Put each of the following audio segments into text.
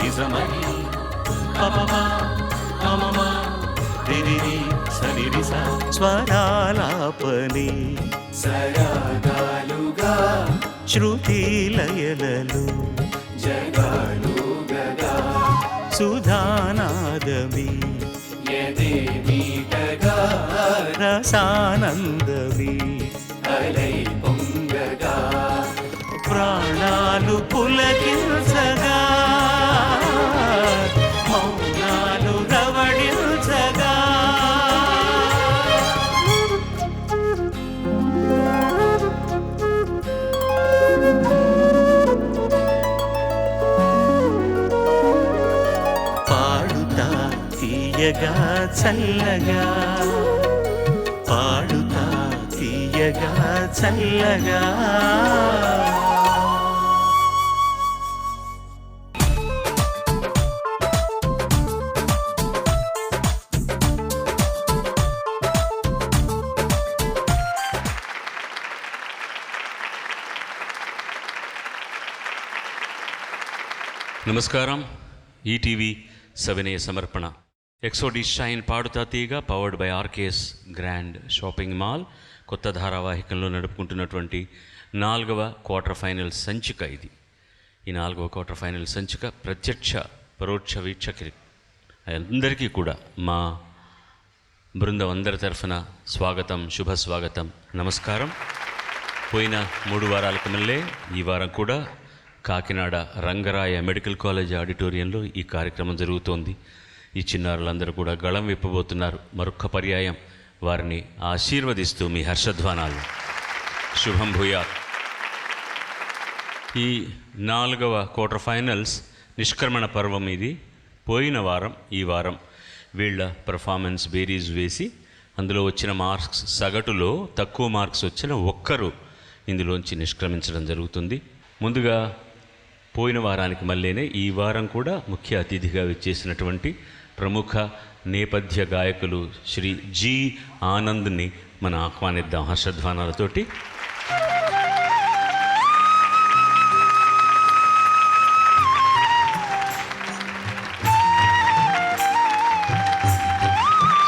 నిజమని పమమా మమమా రిరిరి సరిరిస స్వరాలాపని సరాగాలుగా శృతి లయలలు జగాలుగగా సుధానాదమి యదే మీటగా రసానందమి అలై పొంగగా ప్రాణాలు పులకించగా మౌనాలు రవళించగా పాడుతా తీయగా చల్లగా పాడుతా తీయగా చల్లగా నమస్కారం. ఈటీవీ సవినయ సమర్పణ ఎక్సోడి షైన్ Padutha Theeyaga powered by RKS grand shopping mall కొత్త ధారావాహికంలో నడుపుకుంటున్నటువంటి 4వ క్వార్టర్ ఫైనల్ సంచిక ఇది. ఈ 4వ క్వార్టర్ ఫైనల్ సంచిక ప్రత్యక్ష పరోక్ష వీక్షకులు అందరికీ కూడా మా బృందం అందరి తరఫున స్వాగతం, శుభ స్వాగతం, నమస్కారం. పోయిన 3 వారాలకు మళ్ళీ ఈ వారం కూడా కాకినాడ రంగరాయ మెడికల్ కాలేజ్ ఆడిటోరియంలో ఈ కార్యక్రమం జరుగుతోంది. ఈ చిన్నారులందరూ కూడా గళం విప్పబోతున్నారు. మరొక్క పర్యాయం వారిని ఆశీర్వదిస్తూ మీ హర్షధ్వానాలు. శుభం భూయాత్. ఈ 4వ క్వార్టర్ ఫైనల్స్ నిష్క్రమణ పర్వం ఇది. పోయిన వారం ఈ వారం వీళ్ళ పెర్ఫార్మెన్స్ బేరీజ్ వేసి అందులో వచ్చిన మార్క్స్ సగటులో తక్కువ మార్క్స్ వచ్చిన ఒక్కరు ఇందులోంచి నిష్క్రమించడం జరుగుతుంది. ముందుగా పోయిన వారానికి మళ్ళీనే ఈ వారం కూడా ముఖ్య అతిథిగా విచ్చేసినటువంటి ప్రముఖ నేపథ్య గాయకులు శ్రీ జి ఆనంద్ని మనం ఆహ్వానిద్దాం హర్షధ్వానాలతోటి.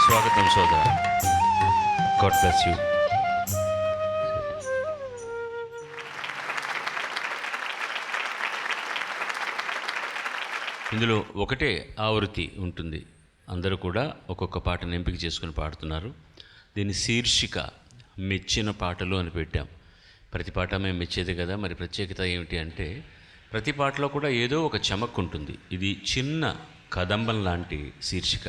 స్వాగతం సోదర. God bless you. ఇందులో ఒకటే ఆవృత్తి ఉంటుంది. అందరూ కూడా ఒక్కొక్క పాటను ఎంపిక చేసుకుని పాడుతున్నారు. దీని శీర్షిక మెచ్చిన పాటలు అని పెట్టాం. ప్రతి పాట మేము మెచ్చేది కదా, మరి ప్రత్యేకత ఏమిటి అంటే ప్రతి పాటలో కూడా ఏదో ఒక చమక్ ఉంటుంది. ఇది చిన్న కదంబం లాంటి శీర్షిక.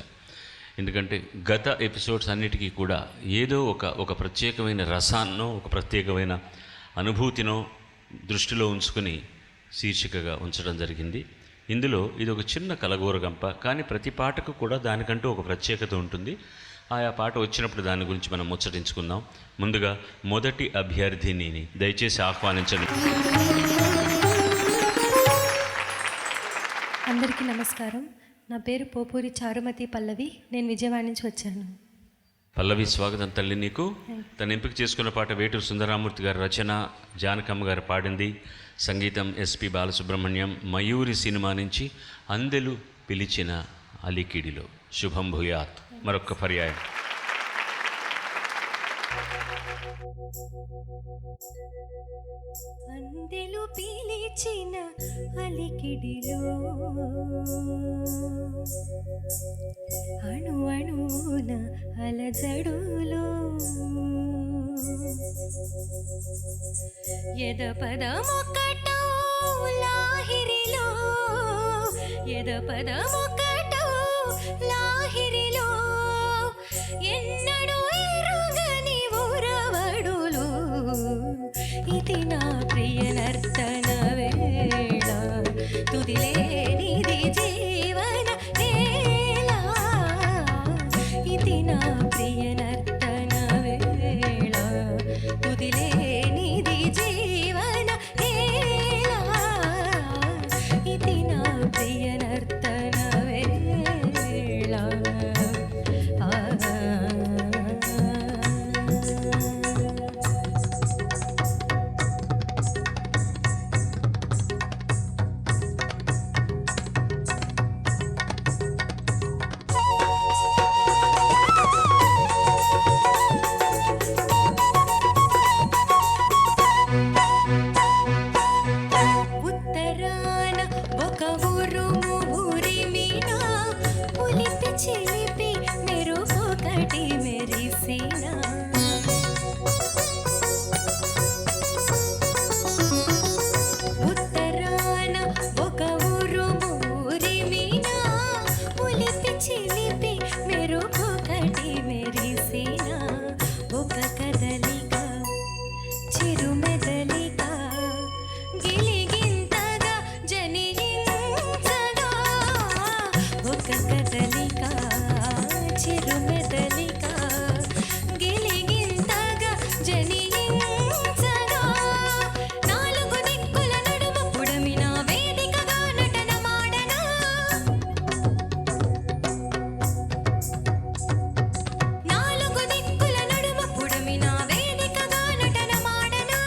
ఎందుకంటే గత ఎపిసోడ్స్ అన్నిటికీ కూడా ఏదో ఒక ప్రత్యేకమైన రసాన్నో ఒక ప్రత్యేకమైన అనుభూతినో దృష్టిలో ఉంచుకొని శీర్షికగా ఉంచడం జరిగింది. ఇందులో ఇది ఒక చిన్న కలగూరగంప, కానీ ప్రతి పాటకు కూడా దానికంటూ ఒక ప్రత్యేకత ఉంటుంది. ఆయా పాట వచ్చినప్పుడు దాని గురించి మనం ముచ్చటించుకుందాం. ముందుగా మొదటి అభ్యర్థిని దయచేసి ఆహ్వానించండి. అందరికీ నమస్కారం. నా పేరు పోపూరి చారుమతి పల్లవి. నేను విజయవాడ నుంచి వచ్చాను. పల్లవి, స్వాగతం తల్లి నీకు. తను ఎంపిక చేసుకున్న పాట వేటూరు సుందరామూర్తి గారి రచన, జానకమ్మ గారు పాడింది, సంగీతం ఎస్పి బాలసుబ్రహ్మణ్యం. మయూరి సినిమా నుంచి అందెలు పిలిచిన అలికిడిలో. శుభం భూయాత్. మరొక్క పర్యాయం. అందెలు పిలిచిన అలికిడిలో అణు అణున అలజడులో ఎద పదమొక్కటో లాహిరిలో, ఎద పదమొక్కటో లాహిరిలో ఎన్నడూ ఎరుగని ఊరవడులు. ఇది నా ప్రియ నర్తన వేళ, తుదిలేనిది జీవన నేల. ఇది నా ప్రియ నర్తన వేళ, తుదిలేనిది జీవన నేల. ఇది నా ప్రియ నర్తన వేళ. చిలిపి మెరుపొకటి మెరిసినా ఉత్తరాన ఒక ఉరుమురిమినా ఉలిపి చిలిపి మెరుపొకటి మెరిసినా ఒక కదలిక చిరుమెదలిక గిలిగింతగా జనించగా ఒక కదలిక చిరుమెదలిక గిలిగింతగా జనించగా నాలుగు దిక్కుల నడుమ పుడమిన వేదికగా నటనమాడనా నాలుగు దిక్కుల నడుమ పుడమిన వేదికగా నటనమాడనా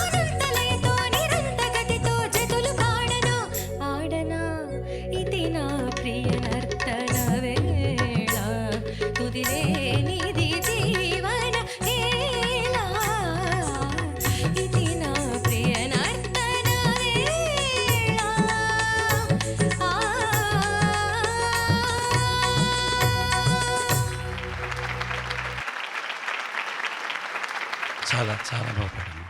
అనంతలయతో నిరంతగతితో జతులు కాడనా ఆడనా ఇది నా ప్రియ నర్తన వేళ తుదిలేనిది జీవన హేళ ఇది నా ప్రియ నర్తన వేళ చాలా చాలా బాగా పాడాను.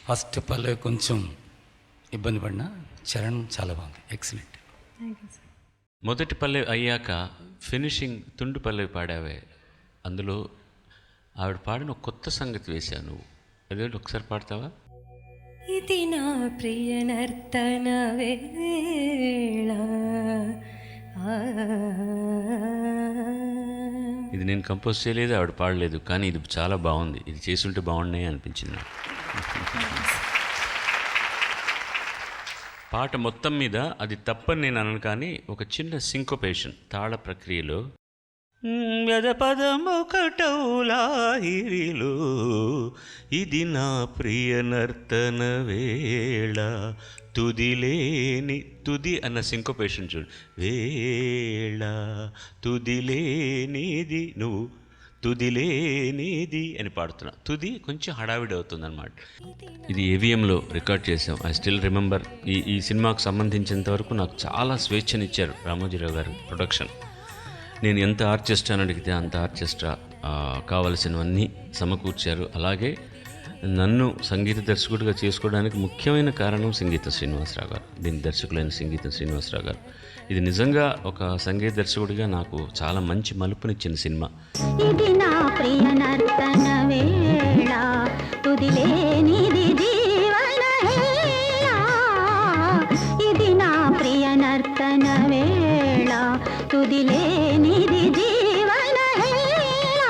ఫస్ట్ పల్లవి కొంచెం ఇబ్బంది పడినా చరణం చాలా బాగుంది. ఎక్సలెంట్. మొదటి పల్లవి అయ్యాక ఫినిషింగ్ తుండు పల్లవి పాడావే, అందులో ఆవిడ పాడిన ఒక కొత్త సంగతి వేశావు నువ్వు. అదేంటి ఒకసారి పాడతావా? ఇది నా ప్రియ నర్తన వేళ ఇది నేను కంపోజ్ చేయలేదు, ఆవిడ పాడలేదు, కానీ ఇది చాలా బాగుంది. ఇది చేసుంటే బాగున్నాయి అనిపించింది నాకు. పాట మొత్తం మీద అది తప్పని నేను అనను, కానీ ఒక చిన్న సింకోపేషన్ తాళ ప్రక్రియలో పదమొకటౌలాహిరిలో ఇది నా ప్రియ నర్తన వేళ తుదిలేని తుది అన్న సింకోపేషన్ చూడు. వేళ తుదిలేనిది నువ్వు తుదిలేనిది అని పాడుతున్నా. తుది కొంచెం హడావిడి అవుతుంది అన్నమాట. ఇది ఏవిఎంలో రికార్డ్ చేసాం. I still remember. ఈ సినిమాకు సంబంధించినంత వరకు నాకు చాలా స్వేచ్ఛనిచ్చారు రామోజీరావు గారు ప్రొడక్షన్. నేను ఎంత ఆర్కెస్ట్రా అని అడిగితే అంత ఆర్కెస్ట్రా కావలసినవన్నీ సమకూర్చారు. అలాగే నన్ను సంగీత దర్శకుడిగా చేసుకోవడానికి ముఖ్యమైన కారణం సంగీత శ్రీనివాసరావు గారు, దీని దర్శకులైన సంగీత శ్రీనివాసరావు గారు. ఇది నిజంగా ఒక సంగీత దర్శకుడిగా నాకు చాలా మంచి మలుపునిచ్చిన సినిమా. ఇది నా ప్రియ నర్తన వేళ తుదిలేనిది జీవన హేళ ఇది నా ప్రియ నర్తన వేళ తుదిలేనిది జీవన హేళ.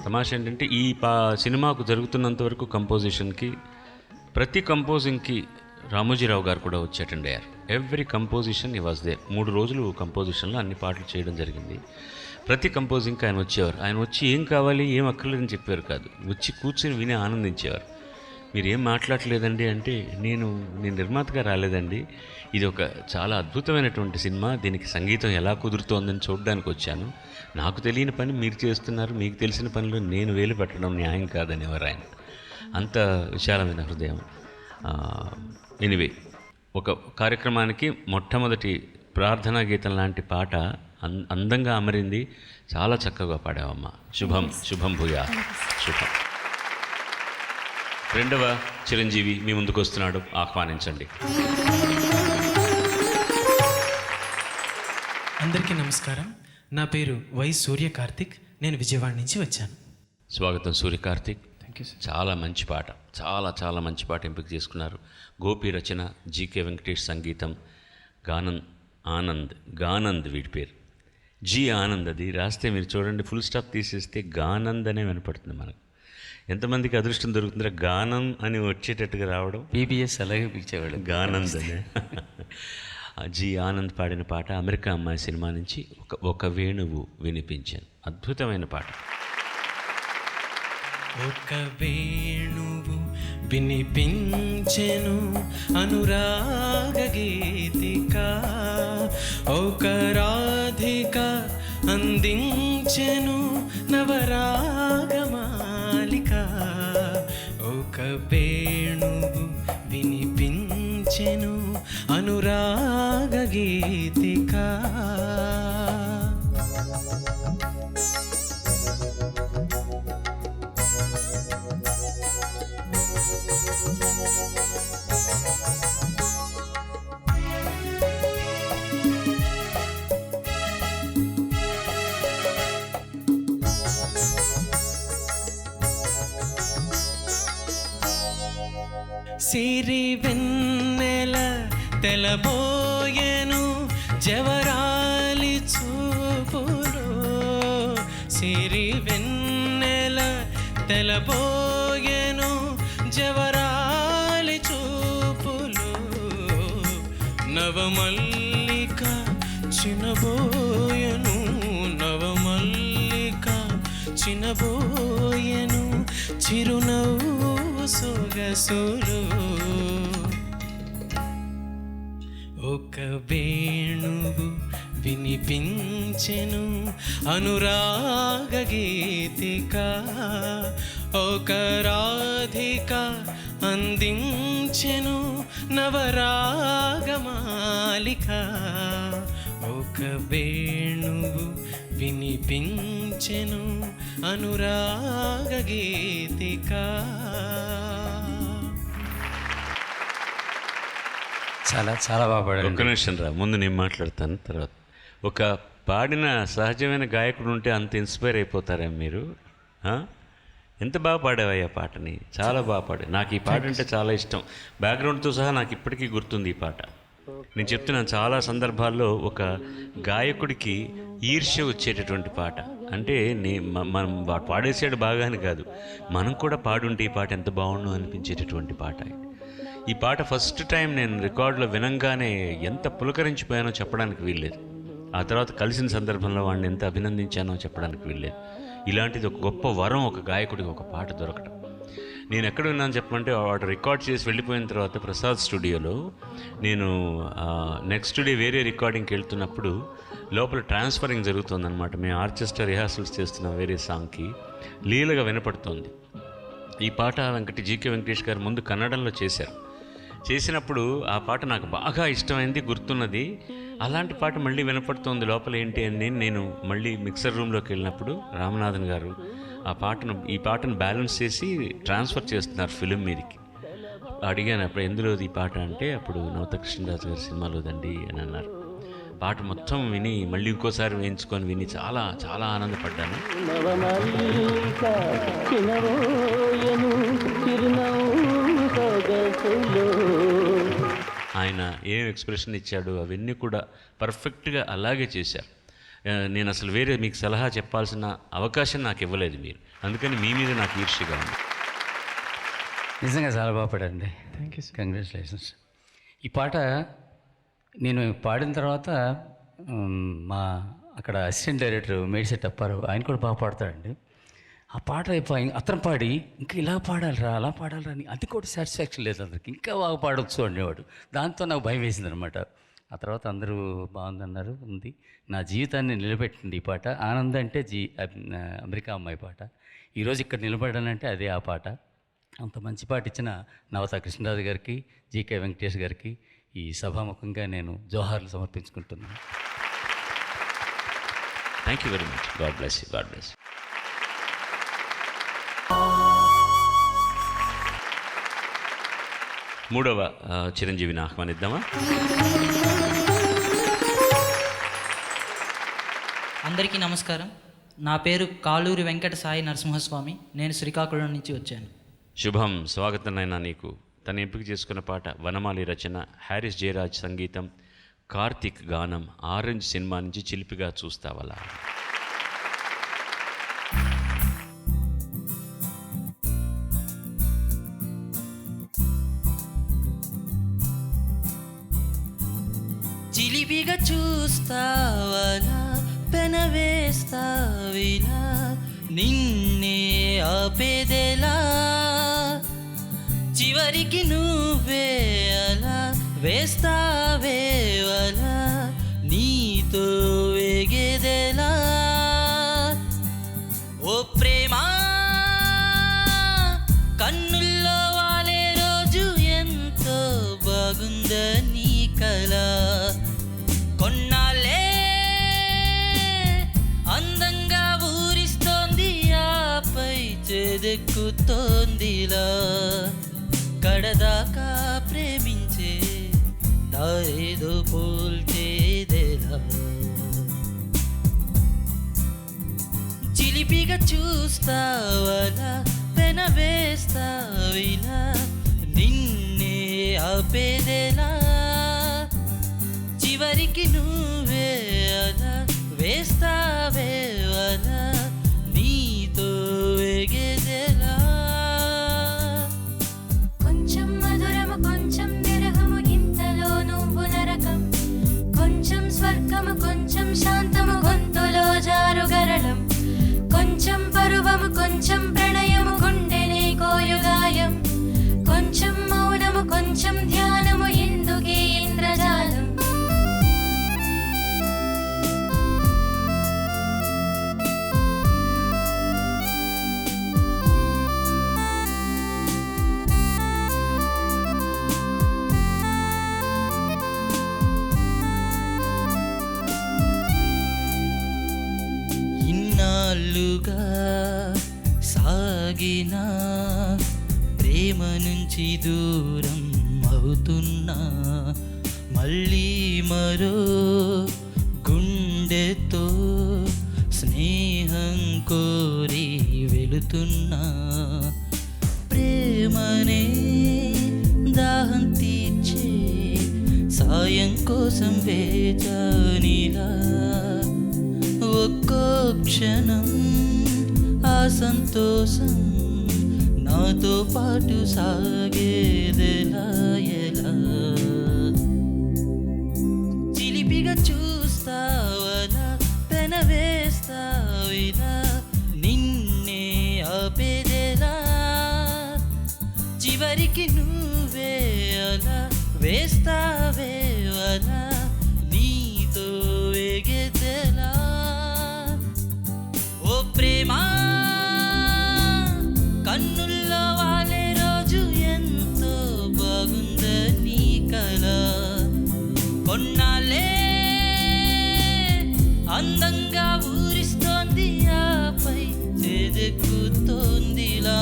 తమాషా ఏంటంటే ఈ సినిమాకు జరుగుతున్నంత వరకు కంపోజిషన్కి, ప్రతి కంపోజింగ్కి రామోజీరావు గారు కూడా వచ్చి అటెండ్ అయ్యారు. ఎవ్రీ కంపోజిషన్ ఈ వాజ్ దేర్. 3 రోజులు కంపోజిషన్లో అన్ని పాటలు చేయడం జరిగింది. ప్రతి కంపోజింగ్కి ఆయన వచ్చేవారు. ఆయన వచ్చి ఏం కావాలి ఏం అక్కర్లేదని చెప్పారు కాదు, వచ్చి కూర్చొని విని ఆనందించేవారు. మీరు ఏం మాట్లాడలేదండి అంటే, నేను నిర్మాతగా రాలేదండి, ఇది ఒక చాలా అద్భుతమైనటువంటి సినిమా, దీనికి సంగీతం ఎలా కుదురుతోందని చూడడానికి వచ్చాను. నాకు తెలియని పని మీరు చేస్తున్నారు, మీకు తెలిసిన పనిలో నేను వేలు పెట్టడం న్యాయం కాదనేవారు ఆయన. అంత విశాలమైన హృదయం. ఎనివే, ఒక కార్యక్రమానికి మొట్టమొదటి ప్రార్థనా గీతం లాంటి పాట అందంగా అమరింది. చాలా చక్కగా పాడావమ్మా. శుభం శుభం భూయా. శుభం. రెండవ చిరంజీవి మీ ముందుకు వస్తున్నాడు, ఆహ్వానించండి. అందరికీ నమస్కారం. నా పేరు వై సూర్య కార్తిక్. నేను విజయవాడ నుంచి వచ్చాను. స్వాగతం Surya Karthik. Thank you sir. చాలా మంచి పాట, చాలా చాలా మంచి పాట ఎంపిక చేసుకున్నారు. గోపి రచన, జీకే వెంకటేష్ సంగీతం, గానంద్ వీడి పేరు. జి ఆనంద్. అది రాస్తే మీరు చూడండి, ఫుల్ స్టాప్ తీసేస్తే గానంద్ అనే వినపడుతుంది మనకు. ఎంతమందికి అదృష్టం దొరుకుతుందో గానం అని వచ్చేటట్టుగా రావడం. పీబీఎస్ అలాగే పిలిచేవాడు, గానంద్ అనే. జి ఆనంద్ పాడిన పాట అమెరికా అమ్మాయి సినిమా నుంచి ఒక వేణువు వినిపించాను. అద్భుతమైన పాట. ఒక వేణువు వినిపించెను అనురాగ గీతిక, ఒక రాధిక అందించెను నవరాగమాలిక. ఒక వేణువు వినిపించెను అనురాగ గీతిక. సిరి వెన్నెల తెలబోయెను జవరాలి చూపులో, సిరి వెన్నెల తెలబోయెను జవరాలి చూపులో, నవమల్లిక చినబోయెను, నవమల్లిక చినబోయెను చిరునవ్వు సొగసులు, ఒక వేణువు వినిపించెను అనురాగ గీతిక, ఒక రాధిక అందించెను నవరాగమాలిక, ఒక వేణువు వినిపించెను అనురాగ గీతిక. చాలా చాలా బాగా పాడారు. ఒక్క నిమిషం రా, ముందు నేను మాట్లాడతాను తర్వాత. ఒక పాడిన సహజమైన గాయకుడు ఉంటే అంత ఇన్స్పైర్ అయిపోతారా మీరు? ఎంత బాగా పాడావయ్యా పాటని, చాలా బాగా పాడా. నాకు ఈ పాట అంటే చాలా ఇష్టం, బ్యాక్గ్రౌండ్తో సహా నాకు ఇప్పటికీ గుర్తుంది ఈ పాట. నేను చెప్తున్నాను, చాలా సందర్భాల్లో ఒక గాయకుడికి ఈర్ష్య వచ్చేటటువంటి పాట అంటే మనం పాడేసాడు బాగానే కాదు, మనం కూడా పాడుంటే ఈ పాట ఎంత బాగుండు అనిపించేటటువంటి పాట. ఈ పాట ఫస్ట్ టైం నేను రికార్డులో వినంగానే ఎంత పులకరించిపోయానో చెప్పడానికి వీల్లేదు. ఆ తర్వాత కలిసిన సందర్భంలో వాడిని ఎంత అభినందించానో చెప్పడానికి వీల్లేదు. ఇలాంటిది ఒక గొప్ప వరం ఒక గాయకుడికి ఒక పాట దొరకటం. నేను ఎక్కడ విన్నాను చెప్పమంటే, వాడు రికార్డ్ చేసి వెళ్ళిపోయిన తర్వాత ప్రసాద్ స్టూడియోలో నేను నెక్స్ట్ డే వేరే రికార్డింగ్కి వెళ్తున్నప్పుడు లోపల ట్రాన్స్ఫరింగ్ జరుగుతుందన్నమాట. మేము ఆర్కెస్ట్రా రిహార్సల్స్ చేస్తున్నాం, వేరే సాంగ్కి లీలగా వినపడుతోంది ఈ పాట. జీకే వెంకటేష్ గారు ముందు కన్నడంలో చేసినప్పుడు ఆ పాట నాకు బాగా ఇష్టమైంది, గుర్తున్నది. అలాంటి పాట మళ్ళీ వినపడుతోంది లోపల ఏంటి అని నేను మళ్ళీ మిక్సర్ రూమ్లోకి వెళ్ళినప్పుడు రామనాథన్ గారు ఈ పాటను బ్యాలెన్స్ చేసి ట్రాన్స్ఫర్ చేస్తున్నారు ఫిలిం మీదకి. అడిగాను అప్పుడు ఎందులోది ఈ పాట అంటే, అప్పుడు నవత కృష్ణరాజు గారి సినిమాలోదండి అని అన్నారు. పాట మొత్తం విని మళ్ళీ ఇంకోసారి వేయించుకొని విని చాలా చాలా ఆనందపడ్డాను. ఆయన ఏం ఎక్స్ప్రెషన్ ఇచ్చాడు అవన్నీ కూడా పర్ఫెక్ట్గా అలాగే చేశారు. నేను అసలు వేరే మీకు సలహా చెప్పాల్సిన అవకాశం నాకు ఇవ్వలేదు మీరు, అందుకని మీ మీద నాకు ఈర్ష్యగా ఉంది. నిజంగా చాలా బాగా పాడారండి, థ్యాంక్ యూ. కంగ్రాచులేషన్స్. ఈ పాట నేను పాడిన తర్వాత మా అక్కడ అసిస్టెంట్ డైరెక్టర్ మేడిశెట్టి అప్పారావు ఆయన కూడా బాగా పాడతాడండి. ఆ పాట అయిపోయి అతను పాడి ఇంకా ఇలా పాడాలిరా అలా పాడాలిరా అని అది కూడా సాటిస్ఫాక్షన్ లేదు అందరికి, ఇంకా బాగా పాడవచ్చు అనేవాడు. దాంతో నాకు భయం వేసింది అనమాట. ఆ తర్వాత అందరూ బాగుందన్నారు. ఉంది నా జీవితాన్ని నిలబెట్టింది ఈ పాట. ఆనంద్ అంటే అమెరికా అమ్మాయి పాట. ఈరోజు ఇక్కడ నిలబడానంటే అదే ఆ పాట. అంత మంచి పాట ఇచ్చిన నవత కృష్ణరాజు గారికి, జీకే వెంకటేష్ గారికి ఈ సభాముఖంగా నేను జోహార్లు సమర్పించుకుంటున్నాను. Thank you very much. God bless you. God bless you. మూడవ చిరంజీవిని ఆహ్వానిద్దామా? అందరికీ నమస్కారం. నా పేరు కాళూరి వెంకట సాయి నరసింహస్వామి. నేను శ్రీకాకుళం నుంచి వచ్చాను. శుభం. స్వాగతం నాయనా నీకు. తను ఎంపిక చేసుకున్న పాట వనమాలి రచన, హ్యారిస్ జయరాజ్ సంగీతం, కార్తిక్ గానం, ఆరెంజ్ సినిమా నుంచి చిలిపిగా చూస్తావలా. చిలిపిగా చూస్తావలా, పెనవేస్తావిలా, నిన్నే ఆపేదెలా, చివరికి నువ్వే అలా వేస్తావేవలా, నీతో వేగేదెలా. ఓ ప్రేమా కన్నుల్లో వాలే రోజు ఎంతో బాగుందని కల, కొన్నాళ్ళే అంద ఇలా కడదాకా ప్రేమించే దారేదో పోల్చేదేలా చిలిపిగా చూస్తావలా పెన వేస్తావిలా నిన్నే ఆపేదేలా చివరికి నువ్వే అలా వేస్తావే అలా నీతో ఎగేదేలా కొంచెం మధురము కొంచెం విరహము ఇంతలో నువ్వు నరకం కొంచెం స్వర్గము కొంచెం శాంతము గొంతులో జారు గరళం కొంచెం పరువము కొంచెం ప్రణయము గుండెని కోయుగాయం కొంచెం మౌనము కొంచెం ధ్యానము ఎందుకీ ఇంద్రజాలం ఇన్నాళ్ళుగా సాగిన ప్రేమ నుంచి దూరం అవుతున్నా మళ్ళీ మరో గుండెతో స్నేహం కోరి వెళుతున్నా ప్రేమనే దాహం తీర్చే సాయం కోసం వేచానిలా ఒక్కో క్షణం ఆ సంతోషం నాతో పాటు సాగేదెలా ఎలా చిలిపిగా చూస్తావలా పెన వేస్తావిలా నిన్నే ఆపేదేలా చివరికి నువ్వే అలా వేస్తావే అలా నీతో ఎగేదెలా ఓ ప్రేమా కన్నుల్లో వాలే రోజు ఎంతో బాగుందని కల కొన్నాళ్ళే అందంగా ఊరిస్తోంది ఆపై చేదెక్కుతోందిలా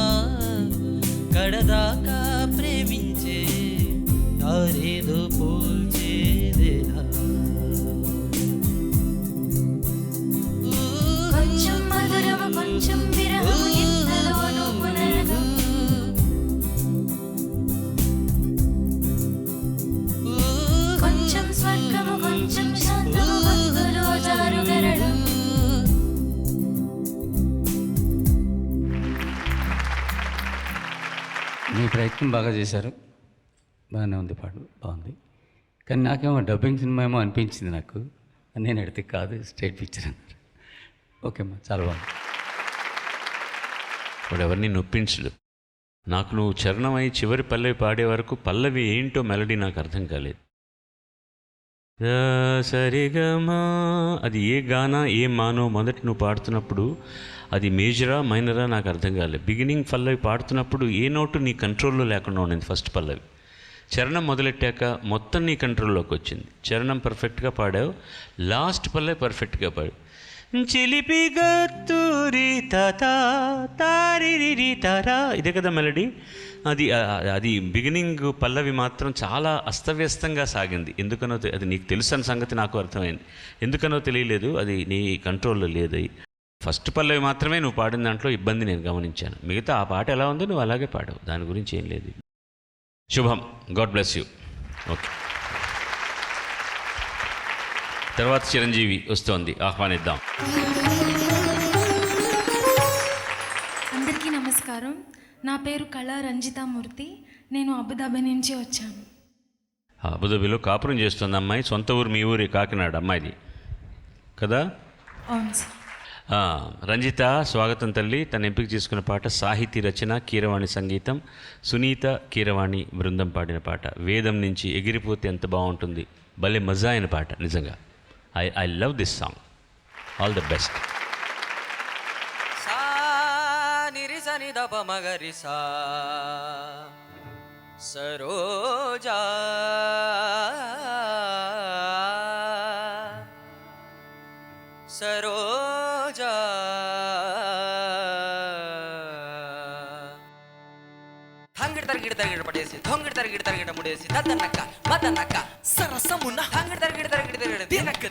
కడదాకా ప్రేమించే దారేదో పోల్చేదేలా కొంచెం మధురము కొంచెం విరహము ఇంతలో నువ్వు నరకం కొంచెం స్వర్గము కొంచెం శాంతము గొంతులో జారు గరళం మీ ప్రయత్నం బాగా చేశారు, బాగానే ఉంది, పాట బాగుంది. కానీ నాకేమో డబ్బింగ్ సినిమా ఏమో అనిపించింది నాకు. నేను అడిగితే కాదు, స్ట్రైట్ పిక్చర్ అన్నారు. ఓకే అమ్మా, చాలా బాగుంది. వాడు ఎవరిని నొప్పించడు. నాకు నువ్వు చరణమై చివరి పల్లవి పాడే వరకు పల్లవి ఏంటో మెలడీ నాకు అర్థం కాలేదు. సరిగమా అది ఏ గానా ఏ మానో మొదటి నువ్వు పాడుతున్నప్పుడు అది మేజరా మైనరా నాకు అర్థం కాలేదు. బిగినింగ్ పల్లవి పాడుతున్నప్పుడు ఏ నోటు నీ కంట్రోల్లో లేకుండా ఉండింది ఫస్ట్ పల్లవి. చరణం మొదలెట్టాక మొత్తం నీ కంట్రోల్లోకి వచ్చింది. చరణం పర్ఫెక్ట్గా పాడావు, లాస్ట్ పల్లవి పర్ఫెక్ట్గా పాడావు. చిలిపి గత్తూరి తాతా తారిరి తారా ఇదే కదా మెలడీ. అది బిగినింగ్ పల్లవి మాత్రం చాలా అస్తవ్యస్తంగా సాగింది. ఎందుకనో అది నీకు తెలుసు అన్న సంగతి నాకు అర్థమైంది. ఎందుకనో తెలియలేదు, అది నీ కంట్రోల్లో లేదు. ఫస్ట్ పల్లవి మాత్రమే నువ్వు పాడిన దాంట్లో ఇబ్బంది నేను గమనించాను. మిగతా ఆ పాట ఎలా ఉందో నువ్వు అలాగే పాడావు, దాని గురించి ఏం లేదు. శుభం, గాడ్ బ్లెస్ యూ. ఓకే, తర్వాత చిరంజీవి వస్తోంది, ఆహ్వానిద్దాం. అందరికీ నమస్కారం. నా పేరు కళా రంజితామూర్తి. నేను అబుదాబి నుంచి వచ్చాను. అబుదాబిలో కాపురం చేస్తుంది అమ్మాయి. సొంత ఊరు మీ ఊరి కాకినాడ అమ్మాయిది కదా? అవును సార్. రంజిత, స్వాగతం తల్లి. తను ఎంపిక చేసుకున్న పాట సాహితీ రచన కీరవాణి సంగీతం, సునీత కీరవాణి బృందం పాడిన పాట. వేదం నుంచి ఎగిరిపోతే ఎంత బాగుంటుంది, భలే మజా అయిన పాట నిజంగా. I love this song. All the best. సా నిరిసని దప మగరి సా సరోజా సరోజా తరగిడ పడేసి దొంగిడ తరగిడ ముడేసి దద్దన్నక్క మదన్నక్క సరసమున్న హంగిడ తరగిడ దినక్క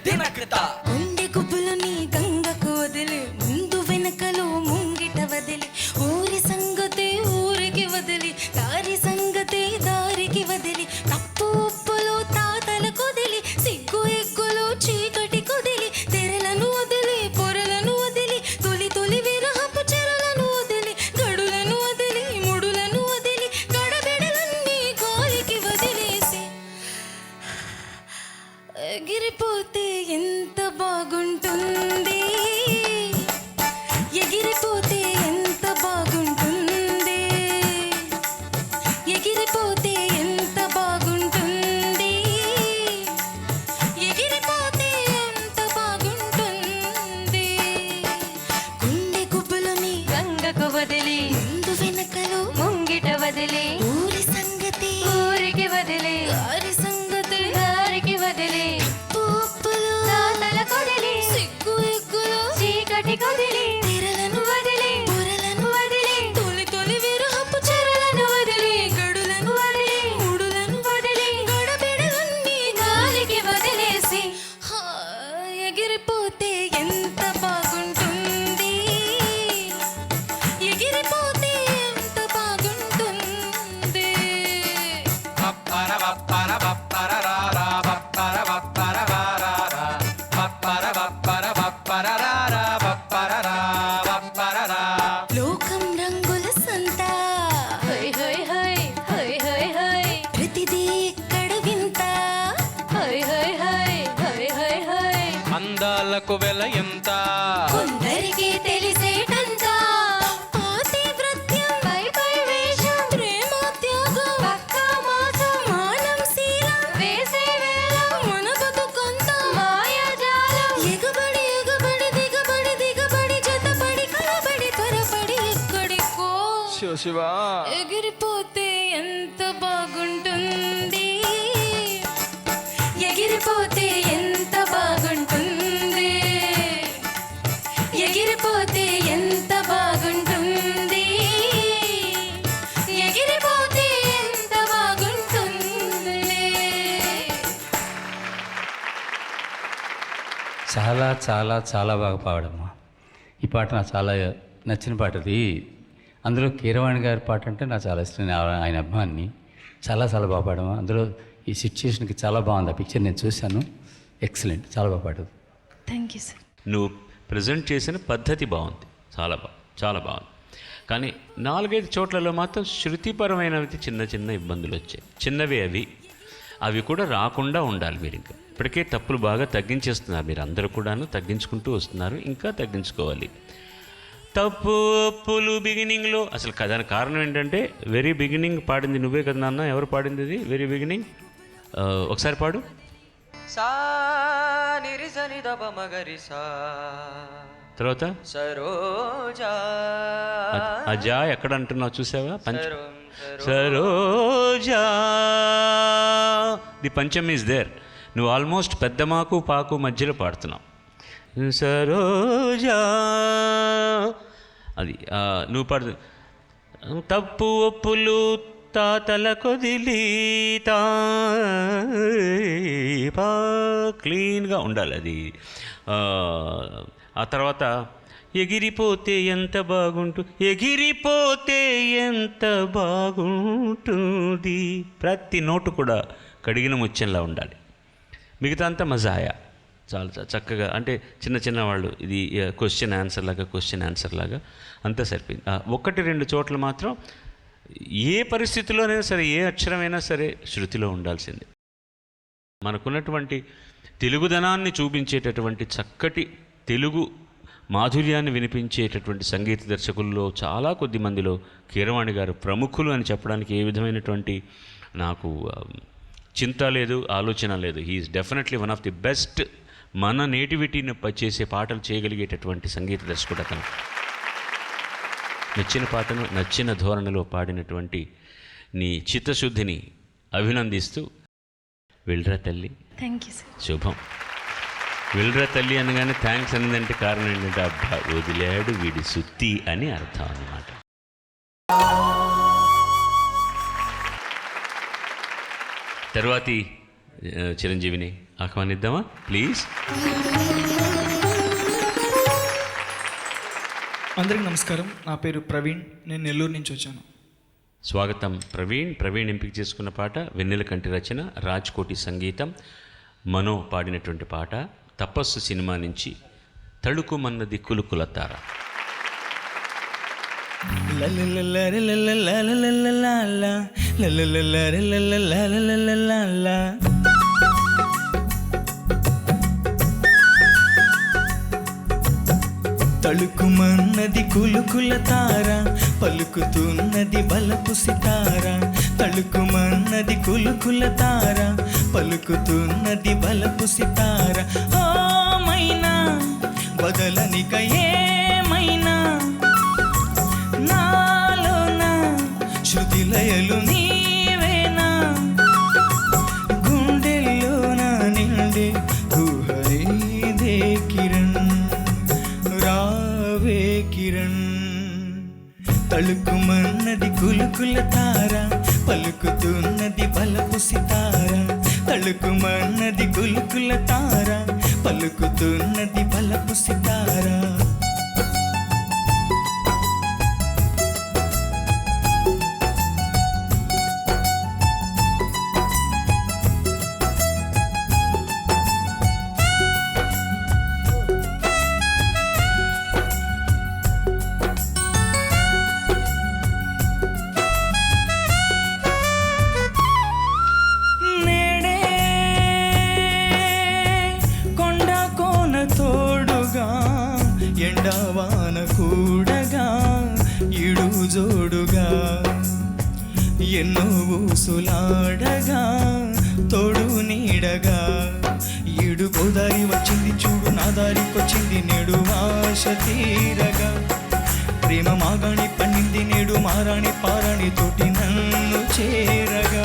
గుండె గుబ్బులని గంగకు వదిలి ముందు వెనకలు ముంగిట వదిలి ఊరి సంగతి ఊరికి వదిలి దారి సంగతి దారికి వదిలి తప్పు ఉప్పులు తాతల కొదిలి సిగ్గు ఎగ్గులు చీకటి కొదిలి తెరలను వదిలి పొరలను వదిలి తొలి తొలి విరహపు చెరలను వదిలి గడులను వదిలి ముడులను వదిలి గడబిడలన్నీ గాలికి వదిలేసి ఎగిరిపోతే ఎంత బాగుంటుంది, ఎగిరిపోతే ఎంత బాగుంటుంది, ఎగిరిపోతే ఎంత బాగుంటుంది, ఎగిరిపోతే ఎంత బాగుంటుంది. గుండె గుబ్బులని గంగకు వదిలి ముందు వెనకలు ముంగిట వదిలి ఊరి సంగతి ఊరికి వదిలి దారి సంగతి దారికి వదిలి ఉప్పులు తాతల కొదిలి సిగ్గు ఎగ్గులు చీకటి కొదిలి తెరలను వదిలి పొరలను వదిలి తొలి తొలి విరహపు చెరలను వదిలి గడులను వదిలి ముడులను వదిలి గడబిడలన్నీ గాలికి వదిలేసి ఎగిరిపోతే ఎంత బాగుంటుంది, ఎగిరిపోతే ఎంత బాగుంటుంది. లోకం రంగుల సంతా హై హై హై హై హై హై ప్రతిదీ ఇక్కడ వింత హై హై హై హై హై హై అందాలకు వెల ఎంత కొందరికి తెలిసేటంత పాతివ్రత్యం పై పై వేషం ప్రేమ త్యాగం పక్కా మోసం మానం శీలం వేసే వేళం మన బతుకంత మాయాజాలం ఎగబడి ఎగబడి దిగబడి దిగబడి జతపడి కలబడి త్వరపడి ఎక్కడికో శివా ఎగిరిపోతే ఎంత బాగుంటుంది, ఎగిరిపోతే ఎంత బాగుంటుంది, ఎగిరిపోతే ఎంత బాగుంటుంది, ఎగిరిపోతే ఎంత బాగుంటుంది. చాలా చాలా చాలా బాగా పాడమ్మా. ఈ పాట నాకు చాలా నచ్చిన పాట అది. అందులో కీరవాణి గారి పాట అంటే నాకు చాలా ఇష్టం. ఆయన అభిమాన్ని చాలా చాలా బాగా పాడమ్మా. అందులో ఈ సిచ్యుయేషన్కి చాలా బాగుంది. ఆ పిక్చర్ నేను చూశాను. ఎక్సలెంట్, చాలా బాగా పాడదు. Thank you sir. నువ్వు ప్రజెంట్ చేసిన పద్ధతి బాగుంది, చాలా బాగుంది. కానీ 4-5 చోట్లలో మాత్రం శృతిపరమైనవి చిన్న చిన్న ఇబ్బందులు వచ్చాయి. చిన్నవే అవి కూడా రాకుండా ఉండాలి. మీరు ఇంకా ఇప్పటికే తప్పులు బాగా తగ్గించేస్తున్నారు. మీరు అందరూ కూడాను తగ్గించుకుంటూ వస్తున్నారు, ఇంకా తగ్గించుకోవాలి. తప్పు ఒప్పులు బిగినింగ్లో అసలు దానికి కారణం ఏంటంటే వెరీ బిగినింగ్ పాడింది నువ్వే కదా నాన్న. ఎవరు పాడింది అది వెరీ బిగినింగ్? ఒకసారి పాడు. సా నిరిసని దప మగరిసా తర్వాత సరోజా ఆ జా ఎక్కడ అంటున్నావు చూసావా? Saroja the pancham is there. నువ్వు ఆల్మోస్ట్ పెద్ద మాకు పాకు మధ్యలో పాడుతున్నావు. సరోజా అది నువ్వు పాడు. తప్పు ఒప్పులు తాతల కొదిలి క్లీన్గా ఉండాలి అది. ఆ తర్వాత ఎగిరిపోతే ఎంత ఎగిరిపోతే ఎంత బాగుంటుంది. ప్రతి నోటు కూడా కడిగిన ముత్యంలా ఉండాలి. మిగతా అంతా మజాయా. చాలా చక్కగా అంటే చిన్న వాళ్ళు ఇది క్వశ్చన్ ఆన్సర్ లాగా అంతా సరిపోయింది. 1-2 చోట్ల మాత్రం ఏ పరిస్థితిలోనైనా సరే ఏ అక్షరమైనా సరే శృతిలో ఉండాల్సిందే. మనకున్నటువంటి తెలుగుదనాన్ని చూపించేటటువంటి చక్కటి తెలుగు మాధుర్యాన్ని వినిపించేటటువంటి సంగీత దర్శకుల్లో చాలా కొద్ది మందిలో కీరవాణి గారు ప్రముఖులు అని చెప్పడానికి ఏ విధమైనటువంటి నాకు చింత లేదు, ఆలోచన లేదు. He's definitely one of the best. మన నేటివిటీని చేసే పాటలు చేయగలిగేటటువంటి సంగీత దర్శకుడు అతను. నచ్చిన పాటను నచ్చిన ధోరణిలో పాడినటువంటి నీ చిత్తశుద్ధిని అభినందిస్తూ వెళ్ళరా తల్లి. Thank you sir. శుభం. వెళ్ళరా తల్లి అనగానే థ్యాంక్స్ అన్నదంటే కారణం ఏంటంటే అబ్బా వదిలాడు వీడి సుత్తి అని అర్థం అన్నమాట. తర్వాతి చిరంజీవిని ఆహ్వానిద్దామా ప్లీజ్. అందరికీ నమస్కారం. నా పేరు ప్రవీణ్, నేను నెల్లూరు నుంచి వచ్చాను. స్వాగతం ప్రవీణ్ ఎంపిక చేసుకున్న పాట వెన్నెల కంటి రచన, రాజ్ కోటి సంగీతం, మనో పాడినటువంటి పాట తపస్సు సినిమా నుంచి తళుకుమన్నది కులుకులతార. తళుకుమన్నది కులుకుల తార, పలుకుతున్నది బలపు సితార. తళుకుమన్నది కులుకుల తార, పలుకుతున్నది బలపు సితార. ఓ మైనా బదలనిక ఏమైనా, నాలోన శృతి లయలు నీవేనా, గుండెల్లోన నిండే గుహరీదే కిరణ్, రావే కిరణ్. తళుకుమన్నది కులుకుల తార, పలుకుతున్నది బలపు సితార. తళుకుమన్నది కులుకుల తార, పలుకుతున్నది బలపు సితార. ఎండవాన కూడగా ఇడు జోడుగా ఎన్నో ఊసులాడగా తోడు నీడగా, ఈడు గోదారి వచ్చింది చూడు నా దారికొచ్చింది నేడు ఆశ తీరగా. ప్రేమ మాగాణి పండింది నేడు మారాణి పారాణి తోటి నన్ను చేరగా.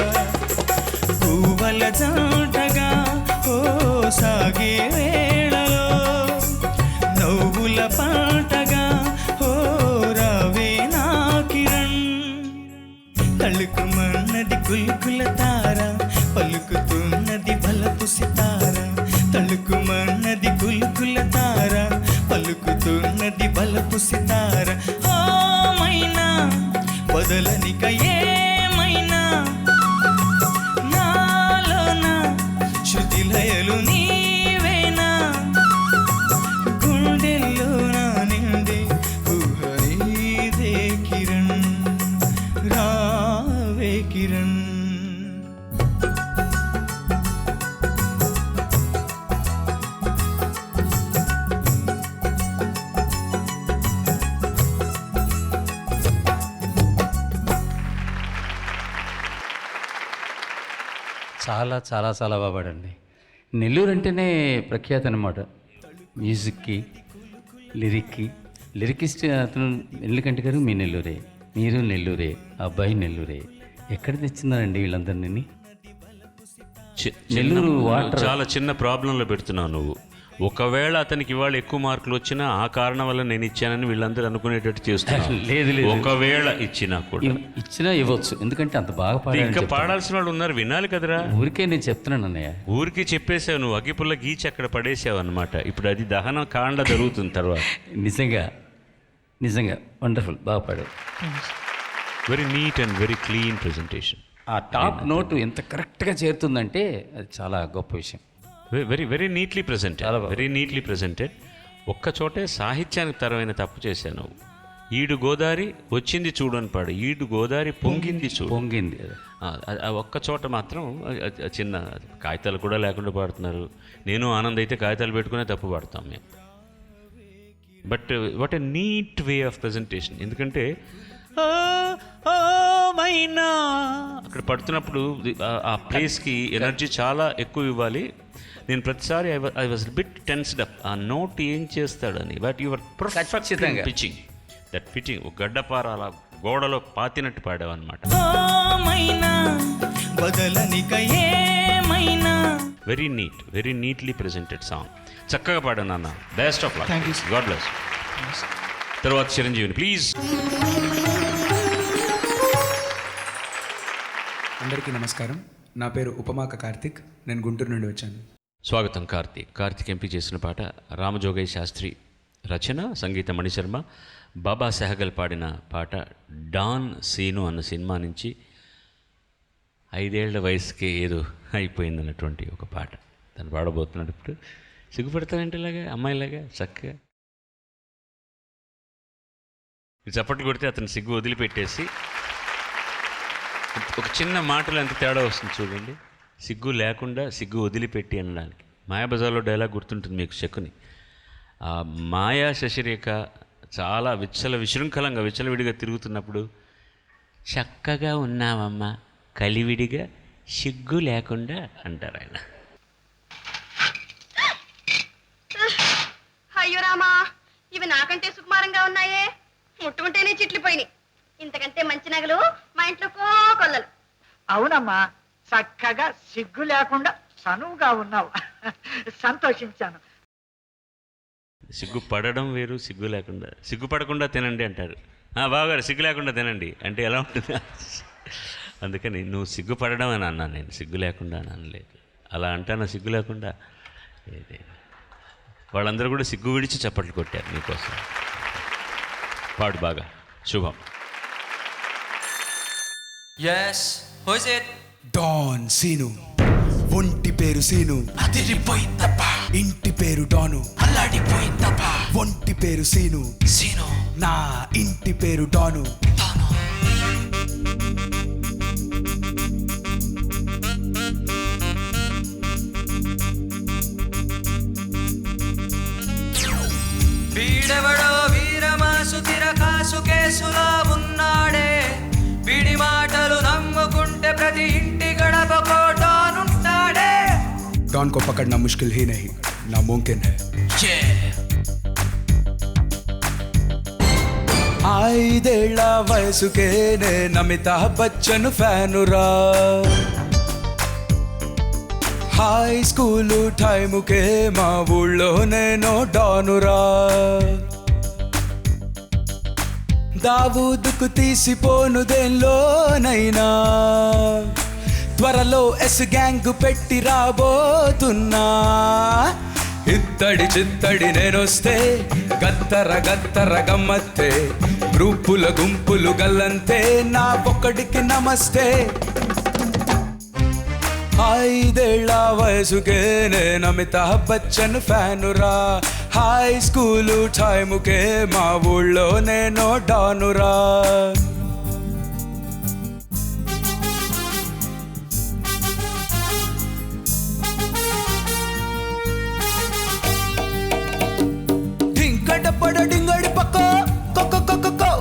పువ్వల జాటగా ఓ సాగే వేళలో నవ్వుల పాటగా ఓ రావే నా కిరణ్. తళుకుమన్నది కులుకుల తార, పలుకుతున్నది బలపు సితార. తళుకుమన్నది కులుకుల తార, పలుకుతున్నది బలపు సితార. ఓ మైనా బదలనిక ఏమైనా, నాలోన శృతి లయలు నీవేనా, గుండెల్లోన నిండే గుహరీదే కిరణ్, రావే కిరణ్. చాలా చాలా చాలా బాగా పాడండి. నెల్లూరు అంటేనే ప్రఖ్యాతి అనమాట, మ్యూజిక్కి, లిరిక్కి. లిరికిస్ట్ అతను నెల్లికంటి గారు మీ నెల్లూరే, మీరు నెల్లూరే, అబ్బాయి నెల్లూరే. ఎక్కడ తెచ్చిందండి వీళ్ళందరినీ? నెల్లూరు వాటర్ చాలా చిన్న ప్రాబ్లంలో పెడుతున్నావు నువ్వు. ఒకవేళ అతనికి ఇవాళ ఎక్కువ మార్కులు వచ్చినా ఆ కారణం వల్ల నేను ఇచ్చానని వీళ్ళందరూ అనుకునేటట్టు చేస్తున్నాను. లేదు లేదు, ఒకవేళ ఇచ్చినా కూడా ఇచ్చినా ఇవ్వచ్చు, ఎందుకంటే అంత బాగా పాడారు. ఇంకా పాడాల్సిన వాళ్ళు ఉన్నారు, వినాలి కదరా. ఊరికే నేను చెప్తున్నాను అన్నయ్య. ఊరికి చెప్పేసావు నువ్వు, అగ్గిపుల్ల గీచి అక్కడ పడేసావు అనమాట. ఇప్పుడు అది దహన కాండ జరుగుతుంది తర్వాత. నిజంగా నిజంగా వండర్ఫుల్, బాగా పాడారు. Very neat and very clean presentation. ఆ టాప్ నోటు ఎంత కరెక్ట్గా చేరుతుందంటే అది చాలా గొప్ప విషయం. Very very neatly presented, very neatly presented. ఒక్క చోటే సాహిత్యానికి తరమైన తప్పు చేశాను. ఈడు గోదారి వచ్చింది చూడు అని పాడు, ఈడు గోదారి పొంగింది చూడు. పొంగింది ఒక్క చోట మాత్రం చిన్న కాగితాలు కూడా లేకుండా పాడుతున్నారు. నేను ఆనంద్ అయితే కాగితాలు పెట్టుకునే తప్పు పాడతాం మేము. But what a neat way of presentation. ఎందుకంటే మైనా అక్కడ పడుతున్నప్పుడు ఆ ప్లేస్కి ఎనర్జీ చాలా ఎక్కువ ఇవ్వాలి. నేను ప్రతిసారి I was bit tensed up, ఆ నోట్ ఏం చేస్తాడని. But your perfect pitching, that fitting. ఒక గడ్డపార అలా గోడలో పాతినట్టు పాడావన్నమాట. Very neat, very neatly presented song. చక్కగా పాడాను నాన్న. Best of luck. God bless. తర్వాత చిరంజీవిని ప్లీజ్. అందరికీ నమస్కారం. నా పేరు ఉపమాక కార్తిక్, నేను గుంటూరు నుండి వచ్చాను. స్వాగతం కార్తీక్. కార్తీక్ ఎంపిక చేసిన పాట రామజోగయ్య శాస్త్రి రచన, సంగీత మణిశర్మ, బాబా సెహగల్ పాడిన పాట డాన్ సీను అన్న సినిమా నుంచి 5 ఏళ్ల వయసుకే ఏదో అయిపోయిందన్నటువంటి ఒక పాట తను పాడబోతున్నాడు. ఇప్పుడు సిగ్గుపడతానంటే ఇలాగా అమ్మాయిలాగా చక్కగా చప్పట్లు కొడితే అతను సిగ్గు వదిలిపెట్టేసి ఒక చిన్న మాటలు ఎంత తేడా వస్తుంది చూడండి. సిగ్గు లేకుండా సిగ్గు వదిలిపెట్టి అనడానికి. మాయాబజార్లో డైలాగ్ గుర్తుంటుంది మీకు, శకుని. ఆ మాయా శశిరేఖ చాలా విశృంఖలంగా విచ్చలవిడిగా తిరుగుతున్నప్పుడు చక్కగా ఉన్నావమ్మా కలివిడిగా సిగ్గు లేకుండా అంటారు ఆయన. అయ్యో రామా, ఇవి నాకంటే సుకుమారంగా ఉన్నాయే, ముట్టుకుంటేనే చిట్లిపోయినాయి. ఇంతకంటే మంచి నగలు మా ఇంట్లో కొల్లలు. అవునమ్మా, చక్కగా సిగ్గు లేకుండా సనువుగా ఉన్నావు. సంతోషించాను. సిగ్గు పడడం వేరు, సిగ్గు లేకుండా. సిగ్గుపడకుండా తినండి అంటారు. బావగారు సిగ్గు లేకుండా తినండి అంటే ఎలా ఉంటుంది? అందుకని నువ్వు సిగ్గుపడడం అని అన్నాను, నేను సిగ్గు లేకుండా అని అనలేదు. అలా అంటాను సిగ్గు లేకుండా. వాళ్ళందరూ కూడా సిగ్గు విడిచి చప్పట్లు కొట్టారు నీకోసం. పాడు బాగా. శుభం. Yes, who is it? Don Seenu, ఒంటి పేరు సీను, అదిరిపోయిందబ్బా. ఇంటి పేరు డాను, అల్లాడిపోయిందబ్బా. ఒంటి పేరు సీను, సీను, నా ఇంటి పేరు డాను. తాను. వీడెవడో వీరమాసు తిరకాసు కేసులా ఉన్నాడే, వీడి మాటలు నమ్ముకుంటే ప్రతి ఇంటి గడపకో డానుంటాడే. डॉन को पकड़ना मुश्किल ही नहीं, नामुमकिन है. ఐదేళ్ల వయసుకే నేను అమితాబ్ బచ్చన్ ఫ్యానురా, హై స్కూలు టైముకే మా ఊళ్ళో నేను డానురా. దావూదుకు తీసిపోను దేనిలోనైనా, త్వరలో ఎస్ గ్యాంగ్ పెట్టి రాబోతున్నా. ఇత్తడి చిత్తడి నేనొస్తే గత్తర గత్తర గమ్మత్తే, గ్రూపుల గుంపులు గల్లంతే, నా ఒక్కడికి నమస్తే. 5 ఏళ్ల వయసుకే నేను అమితాబ్ బచ్చన్ ఫ్యానురా, హై స్కూలు టైముకే మా ఊళ్ళో నేను డానురా. డింగడపడ డింగడి పక్క కొక్క కొక్క కో,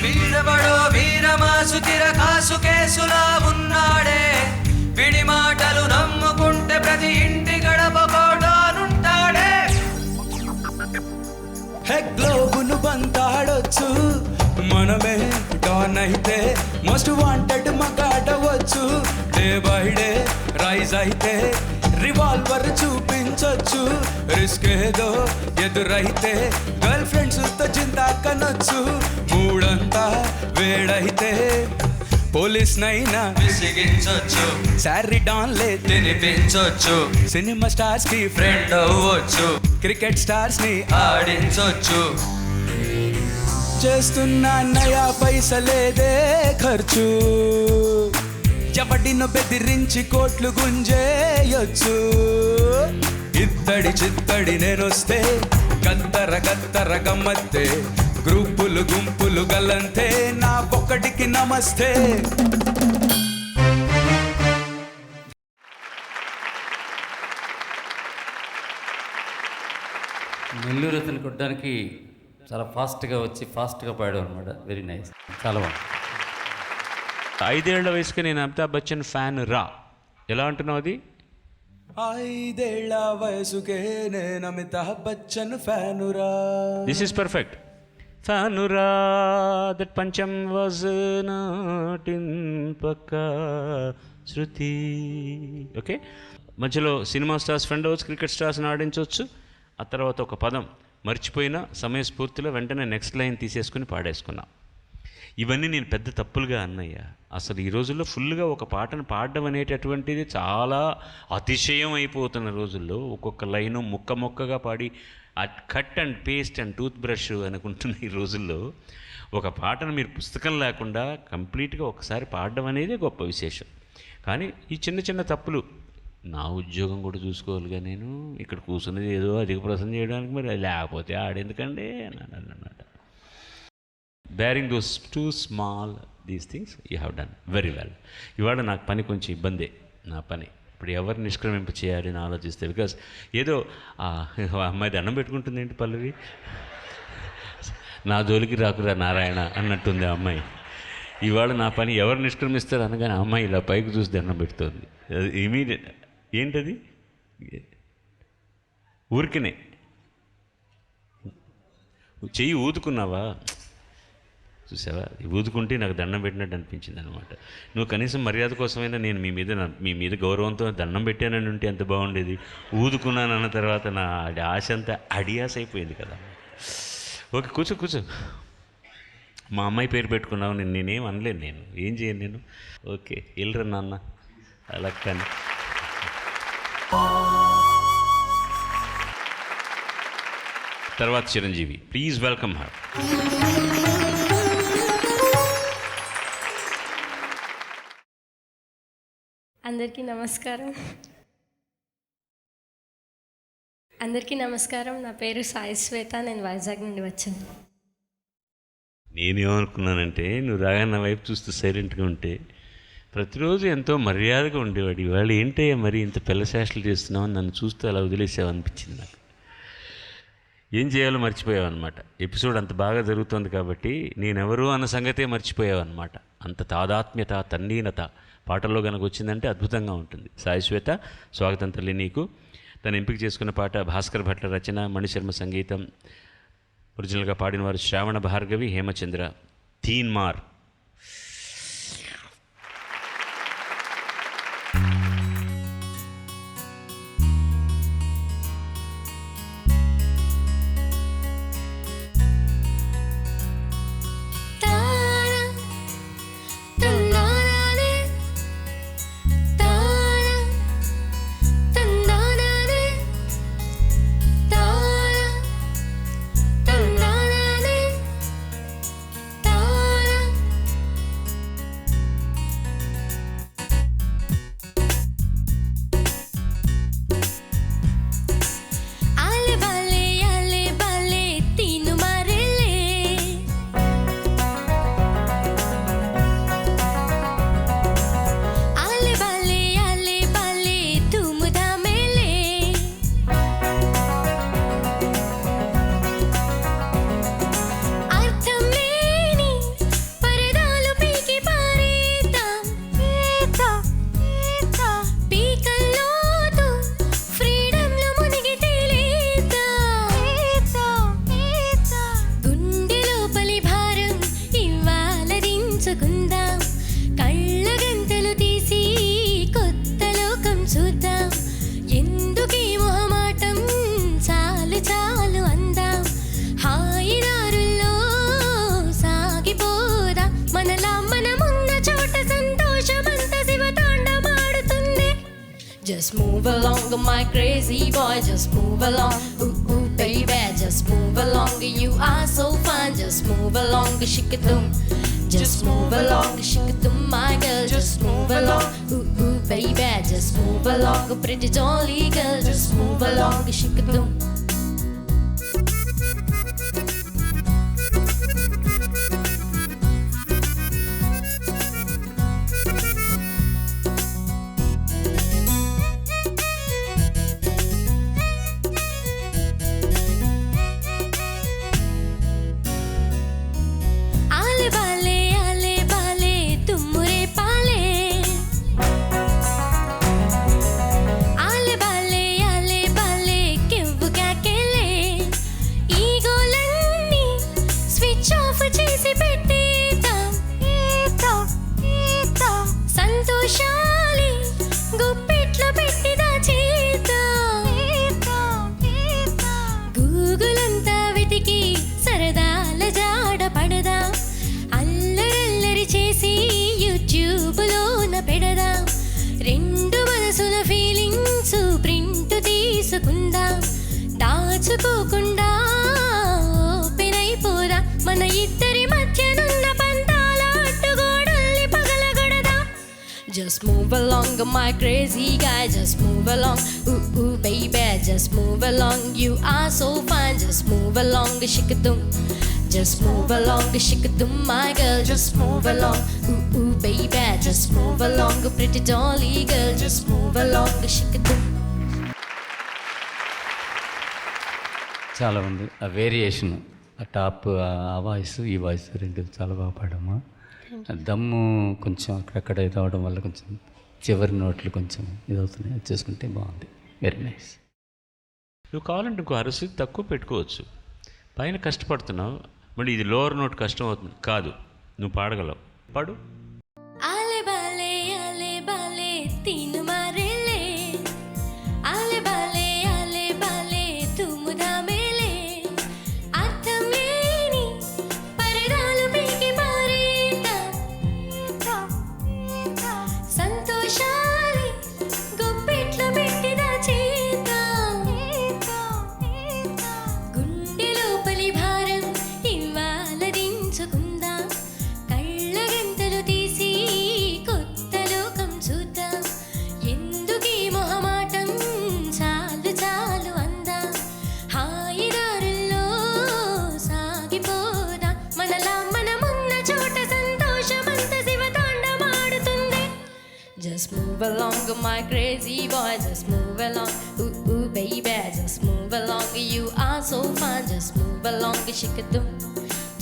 వీడెవడో వీరమాసు తిరకాసు కేసులా ఉన్నాడే, వీడి మాటలు నమ్ముకుంటే ప్రతి ఇంటి గడపకో డానుంటాడే. హే గ్లోబును బంతాడొచ్చు, మనమే డాన్ అయితే మోస్ట్ వాంటెడ్ మగాడవచ్చు. డే బై డే రైజ్ అయితే రివాల్వర్ చూపించొచ్చు. రిస్క్ ఏదో ఎదురైతే గర్ల్ ఫ్రెండ్స్ తో జిందా కనొచ్చు. మూడంతా వేడైతే పోలీస్ నైనా విసిగించొచ్చు, శారీ డాన్లే తినిపించొచ్చు, సినిమా స్టార్స్ కి ఫ్రెండ్ అవ్వచ్చు, క్రికెట్ స్టార్స్ ని ఆడించొచ్చు. చేస్తున్న నయా పైసలేదే ఖర్చు, ఎవడిను బెదిరించి కోట్లు గుంజేయొచ్చు. ఇత్తడి చిత్తడి నేనొస్తే గత్తర గత్తర గమ్మత్తే, గ్రూపులు గుంపులు గల్లంతే, నా ఒక్కడికి నమస్తే. నెల్లూరు అతను కొట్టడానికి చాలా ఫాస్ట్గా వచ్చి ఫాస్ట్గా పాడాడు అనమాట. వెరీ నైస్, చాలా బాగుంది. 5 ఏళ్ల వయసుకి నేను అమితాబ్ బచ్చన్ ఫ్యాన్ రా, ఎలా అంటున్నావు అది? 5 ఏళ్ల వయసుకే నేను అమితాబ్ బచ్చన్ ఫ్యానురా. This is perfect. ఫ్యానురా that pancham was not in pakka shruti. Okay, మధ్యలో సినిమా స్టార్స్ ఫ్రెండ్ అవ్వచ్చు, క్రికెట్ స్టార్స్ని ఆడించవచ్చు. ఆ తర్వాత ఒక పదం మర్చిపోయినా సమయస్ఫూర్తిలో వెంటనే నెక్స్ట్ లైన్ తీసేసుకుని పాడేసుకున్నాం. ఇవన్నీ నేను పెద్ద తప్పులుగా అన్నయ్యా. అసలు ఈ రోజుల్లో ఫుల్గా ఒక పాటను పాడడం అనేటటువంటిది చాలా అతిశయం అయిపోతున్న రోజుల్లో ఒక్కొక్క లైను ముక్కగా పాడి cut and paste and tooth brush అనుకుంటున్న ఈ రోజుల్లో ఒక పాటను మీరు పుస్తకం లేకుండా కంప్లీట్గా ఒకసారి పాడడం అనేది గొప్ప విశేషం. కానీ ఈ చిన్న చిన్న తప్పులు, నా ఉద్యోగం కూడా చూసుకోవాలిగా, నేను ఇక్కడ కూర్చున్నది ఏదో అధిక ప్రసంగం చేయడానికి, మరి లేకపోతే ఆడేందుకండి అన్నమాట. Bearing those two small these things you have done very well. ఇవాళ నాకు పని కొంచెం ఇబ్బందే. నా పని ఇప్పుడు ఎవరు నిష్క్రమింప చేయాలి అని ఆలోచిస్తే, బికాస్ ఏదో అమ్మాయి దండం పెట్టుకుంటుంది ఏంటి పల్లవి, నా జోలికి రాకురా నారాయణ అన్నట్టుంది ఆ అమ్మాయి. ఇవాళ నా పని ఎవరు నిష్క్రమిస్తారు అనగానే అమ్మాయి ఇలా పైకి చూసి దండం పెడుతుంది. ఇమీడియట్ ఏంటది, ఊరికనే చెయ్యి ఊదుకున్నావా, చూసావా, ఊదుకుంటే నాకు దండం పెట్టినట్టు అనిపించింది అనమాట. నువ్వు కనీసం మర్యాద కోసమైనా నేను మీ మీద గౌరవంతో దండం పెట్టానని ఉంటే ఎంత బాగుండేది. ఊదుకున్నాను అన్న తర్వాత నా ఆశ అంతా అడియాస అయిపోయింది కదా. ఓకే, కూర్చో. మా అమ్మాయి పేరు పెట్టుకున్నావు, నేనేం అనలేను, నేను ఏం చేయను నేను. ఓకే, వెళ్ళరా నాన్న అలా. కానీ తర్వాత చిరంజీవి, ప్లీజ్ వెల్కమ్ హర్. అందరికీ నమస్కారం. నా పేరు సాయి శ్వేత, నేను వైజాగ్ నుండి వచ్చాను. నేనేమనుకున్నానంటే, నువ్వు రాగా నా వైపు చూస్తూ సైలెంట్గా ఉంటే ప్రతిరోజు ఎంతో మర్యాదగా ఉండేవాడు. ఇవాళ ఏంటయ్యా మరి ఇంత పిల్లశాస్త్రలు చేస్తున్నావు, నన్ను చూస్తూ అలా వదిలేసావు అనిపించింది నాకు. ఏం చేయాలో మర్చిపోయావు అనమాట. ఎపిసోడ్ అంత బాగా జరుగుతుంది కాబట్టి నేనెవరు అన్న సంగతే మర్చిపోయావు అనమాట. అంత తాదాత్మ్యత, తన్లీనత పాటల్లో కనుక వచ్చిందంటే అద్భుతంగా ఉంటుంది. సాయి శ్వేత, స్వాగతం తల్లి నీకు. తను ఎంపిక చేసుకున్న పాట భాస్కర్ భట్ల రచన, మణిశర్మ సంగీతం. ఒరిజినల్గా పాడినవారు Sravana Bhargavi, Hemachandra, Teenmaar. Just move along, my crazy boy, just move along. Ooh, ooh, baby, just move along. You are so fine, just move along, shikatum. Just move along, shikatum, my girl, just move along. Ooh, ooh, baby, just move along. Pretty jolly girl, just move along, shikatum. ఉంచుకోకుండా open అయిపోరా మన ఇద్దరి మధ్యనున్న పంతాల అడ్డుగోడల్ని పగలగొడదా. Just move along, my crazy guy. Just move along, ooh baby. Just move along, you are so fine. Just move along, shikadum. Just move along, shikadum, my girl. Just move along, ooh baby. Just move along, pretty dolly girl. Just move along, shikadum. చాలా ఉంది ఆ variation, ఆ top, ఆ voice, ఈ voice రెండు చాలా బాగా పాడమ్మా. దమ్ము కొంచెం అక్కడక్కడ ఇది అవడం వల్ల కొంచెం చివరి నోట్లు కొంచెం ఇదవుతున్నాయి, అది చేసుకుంటే బాగుంది. Very nice. నువ్వు కావాలంటే ఇంకో అరసి తక్కువ పెట్టుకోవచ్చు. పైన కష్టపడుతున్నావు, మళ్ళీ ఇది లోవర్ నోట్ కష్టం అవుతుంది. కాదు, నువ్వు పాడగలవు, పాడు. ఆలే బాలే తీను మారేలే, ఆలే బాలే తుమ్ముదామేలే, అర్థమేని పరదాలు పీకి పారేతా, సంతోషాలి గొప్పెట్లో పెట్టిదా చేతా, గుండె లోపలి భారం ఇవాళ దించుకుందా, కళ్ళ గంటలు తీసి కొత్త లోకం చూద్దాం, ఎందుకీ మొహమాటం చాలు చాలు అందా, హాయిదారుల్లో సాగిపోదా, మనలా మనమున్న చోట సంతోషమంత శివతాండమాడుతుంది. Just move along, my crazy boy. Just move along, ooh baby. Just move along, you are so fine. Just move along, shikadum.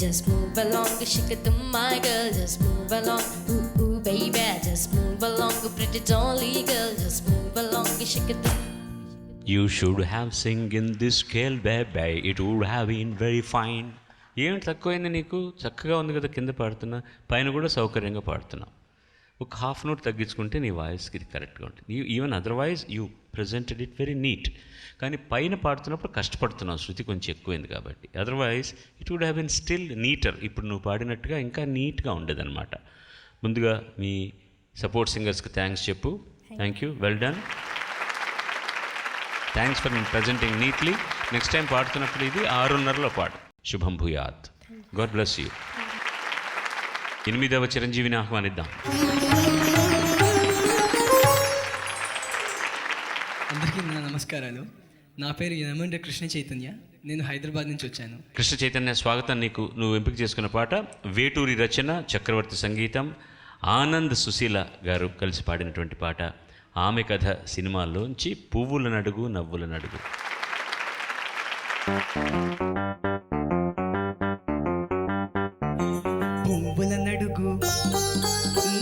Just move along, shikadum, my girl. Just move along, ooh baby. Just move along, pretty dolly girl. Just move along, shikadum. You should have sing in this scale, baby. It would have been very fine. ఏమిటి తక్కువైంది నీకు? చక్కగా ఉంది కదా కింద పాడుతున్నా, పైన కూడా సౌకర్యంగా పాడుతున్నా. ఒక హాఫ్ నోట్ తగ్గించుకుంటే నీ వాయిస్కి ఇది కరెక్ట్గా ఉంటుంది. Even otherwise you presented it very neat. కానీ పైన పాడుతున్నప్పుడు కష్టపడుతున్నావు, శృతి కొంచెం ఎక్కువైంది కాబట్టి. Otherwise it would have been still neater. ఇప్పుడు నువ్వు పాడినట్టుగా ఇంకా నీట్గా ఉండేదన్నమాట. ముందుగా మీ సపోర్ట్ సింగర్స్కి థ్యాంక్స్ చెప్పు. Thank you, well done. Thanks for presenting neatly. Next time పాడుతున్నప్పుడు ఇది 6:30లో పాడు. శుభం భూయాత్. God bless you. 8వ చిరంజీవిని ఆహ్వానిద్దాం. అందరికీ నా నమస్కారాలు. నా పేరు యనమండ్రి కృష్ణ చైతన్య. నేను హైదరాబాద్ నుంచి వచ్చాను. కృష్ణ చైతన్య, స్వాగతం నీకు. నువ్వు ఎంపిక చేసుకున్న పాట వేటూరి రచన, చక్రవర్తి సంగీతం, ఆనంద్ సుశీల గారు కలిసి పాడినటువంటి పాట ఆమె కథ సినిమాల్లోంచి పువ్వుల నడుగు నవ్వుల నడుగు. పువ్వుల నడుగు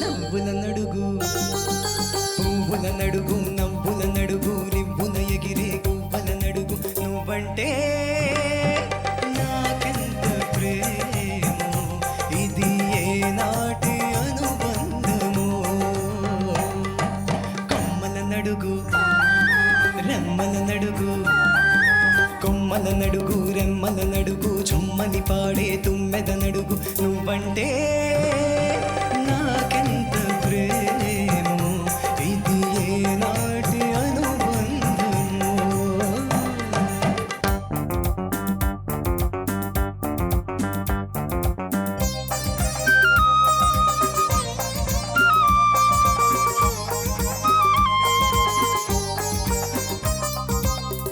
నవ్వుల నడుగు, పువ్వుల నడుగు నవ్వుల నడుగు, రివ్వున ఎగిరే పువ్వుల నడుగు, నువ్వంటే నాకెంత ప్రేమో, ఇది ఏనాటి అనుబంధమో, కొమ్మల నడుగు రెమ్మల నడుగు, కొమ్మల నడుగు రెమ్మల నడుగు, చుమ్మని పాడే తుమ్మెద నడుగు, నువ్వంటే నాకెంత ప్రేమో, ఇది ఏనాటి అనుబంధమో.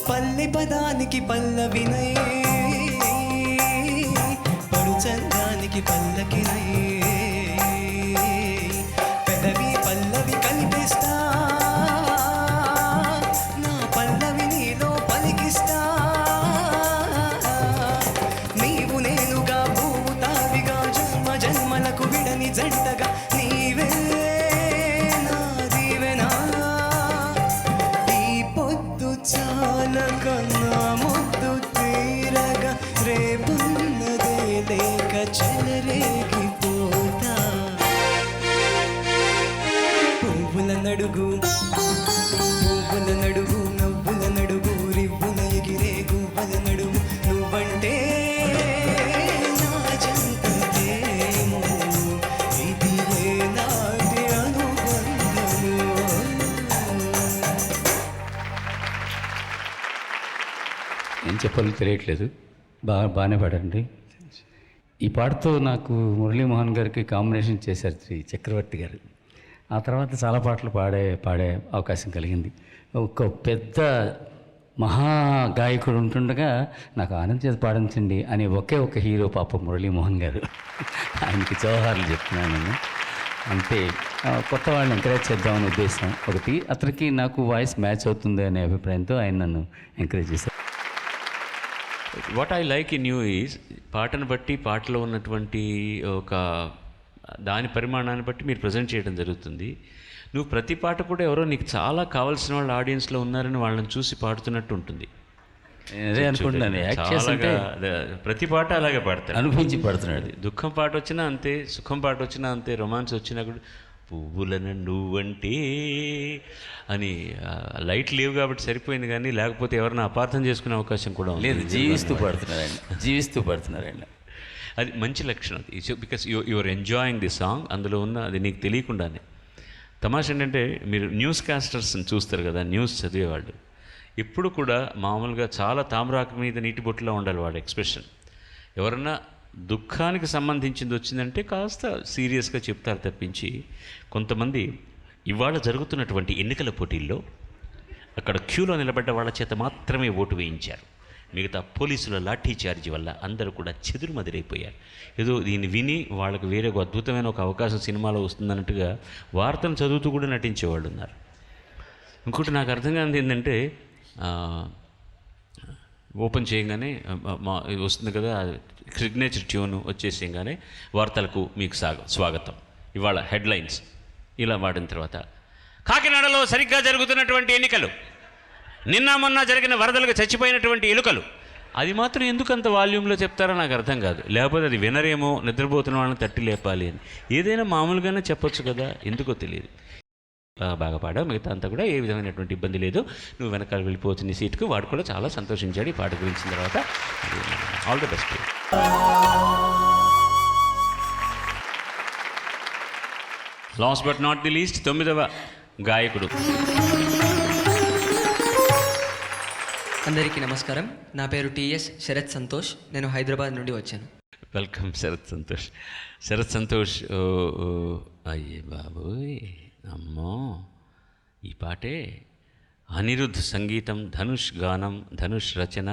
పల్లె పదానికి పల్లవినై, పడుచందానికి పల్లకినై, పెదవి పల్లవి కనిపిస్తా, నా పల్లవి నీలో పలికిస్తా, నీవు నేనుగా పువ్వు తావిగా, జన్మ జన్మలకు విడని జంటగా, నీవే నా దీవెనా, ఈ పొద్దు చాలకన్నా ముద్దు తీరగా, రేపున్నదే లేక చెలరే ఏం చెప్పాలో తెలియట్లేదు. బాగానే పాడండి. ఈ పాటతో నాకు మురళీమోహన్ గారికి కాంబినేషన్ చేశారు శ్రీ చక్రవర్తి గారు. ఆ తర్వాత చాలా పాటలు పాడే అవకాశం కలిగింది. ఒక పెద్ద మహా గాయకుడు ఉంటుండగా నాకు ఆనంద్ చేత పాడించండి అని ఒకే ఒక హీరో పాప మురళీమోహన్ గారు. ఆయనకి జోహార్లు చెప్తున్నాను నేను. అంటే కొత్త వాళ్ళని ఎంకరేజ్ చేద్దామనే ఉద్దేశం ఒకటి, అతనికి నాకు వాయిస్ మ్యాచ్ అవుతుంది అనే అభిప్రాయంతో ఆయన నన్ను ఎంకరేజ్ చేశారు. What I like in you is పాటను బట్టి పాటలో ఉన్నటువంటి ఒక దాని పరిమాణాన్ని బట్టి మీరు ప్రజెంట్ చేయడం జరుగుతుంది. నువ్వు ప్రతి పాట కూడా ఎవరో నీకు చాలా కావాల్సిన వాళ్ళు ఆడియన్స్లో ఉన్నారని వాళ్ళని చూసి పాడుతున్నట్టు ఉంటుంది. అదే అనుకుంటున్నాను. ప్రతి పాట అలాగే పాడతాడు, అనుభవించి పాడుతున్నాడు. దుఃఖం పాట వచ్చినా అంతే, సుఖం పాట వచ్చినా అంతే, రొమాన్స్ వచ్చినా కూడా పువ్వులను నువ్వంటే అని లైట్ లేవు కాబట్టి సరిపోయింది. కానీ లేకపోతే ఎవరైనా అపార్థం చేసుకునే అవకాశం కూడా లేదు. జీవిస్తూ పాడుతున్నారండి. అది మంచి లక్షణం. Because your enjoying the song. అందులో ఉన్న అది నీకు తెలియకుండానే. తమాషా ఏంటంటే మీరు న్యూస్ కాస్టర్స్ని చూస్తారు కదా, న్యూస్ చదివేవాళ్ళు ఎప్పుడు కూడా మామూలుగా చాలా తామరాకు మీద నీటి బొట్టులా ఉండాలి వాడు ఎక్స్ప్రెషన్. ఎవరన్నా దుఃఖానికి సంబంధించింది వచ్చిందంటే కాస్త సీరియస్గా చెప్తారు తప్పించి, కొంతమంది ఇవాళ జరుగుతున్నటువంటి ఎన్నికల పోటీల్లో అక్కడ క్యూలో నిలబడ్డ వాళ్ళ చేత మాత్రమే ఓటు వేయించారు. మిగతా పోలీసుల లాఠీ చార్జీ వల్ల అందరూ కూడా చెదురుమదిరైపోయారు. ఏదో దీన్ని విని వాళ్ళకు వేరే ఒక అద్భుతమైన ఒక అవకాశం సినిమాలో వస్తుందన్నట్టుగా వార్తలు చదువుతూ కూడా నటించేవాళ్ళు ఉన్నారు. ఇంకోటి నాకు అర్థం కానిది ఏంటంటే, ఓపెన్ చేయగానే వస్తుంది కదా సిగ్నేచర్ ట్యూన్ వచ్చేసేయగానే వార్తలకు మీకు స్వాగతం, ఇవాళ హెడ్లైన్స్ ఇలా వాడిన తర్వాత కాకినాడలో సరిగ్గా జరుగుతున్నటువంటి ఎన్నికలు, నిన్న మొన్న జరిగిన వరదలకు చచ్చిపోయినటువంటి ఎలుకలు. అది మాత్రం ఎందుకు అంత వాల్యూమ్లో చెప్తారో నాకు అర్థం కాదు. లేకపోతే అది వినరేమో, నిద్రపోతున్న వాళ్ళని తట్టి లేపాలి అని. ఏదైనా మామూలుగానే చెప్పొచ్చు కదా, ఎందుకో తెలియదు. బాగా పాడావు, మిగతా అంతా కూడా ఏ విధమైనటువంటి ఇబ్బంది లేదు. నువ్వు వెనకాల వెళ్ళిపోవచ్చు నీ సీట్కు. వాడు కూడా చాలా సంతోషించాడు ఈ పాట గురించిన తర్వాత. All the best. Last but not the least 9వ గాయకుడు. అందరికీ నమస్కారం. నా పేరు టిఎస్ శరత్ సంతోష్. నేను హైదరాబాద్ నుండి వచ్చాను. వెల్కమ్ శరత్ సంతోష్. శరత్ సంతోష్, అయ్యే బాబోయ్, అమ్మో, ఈ పాటే అనిరుద్ధ్ సంగీతం, ధనుష్ గానం, ధనుష్ రచన,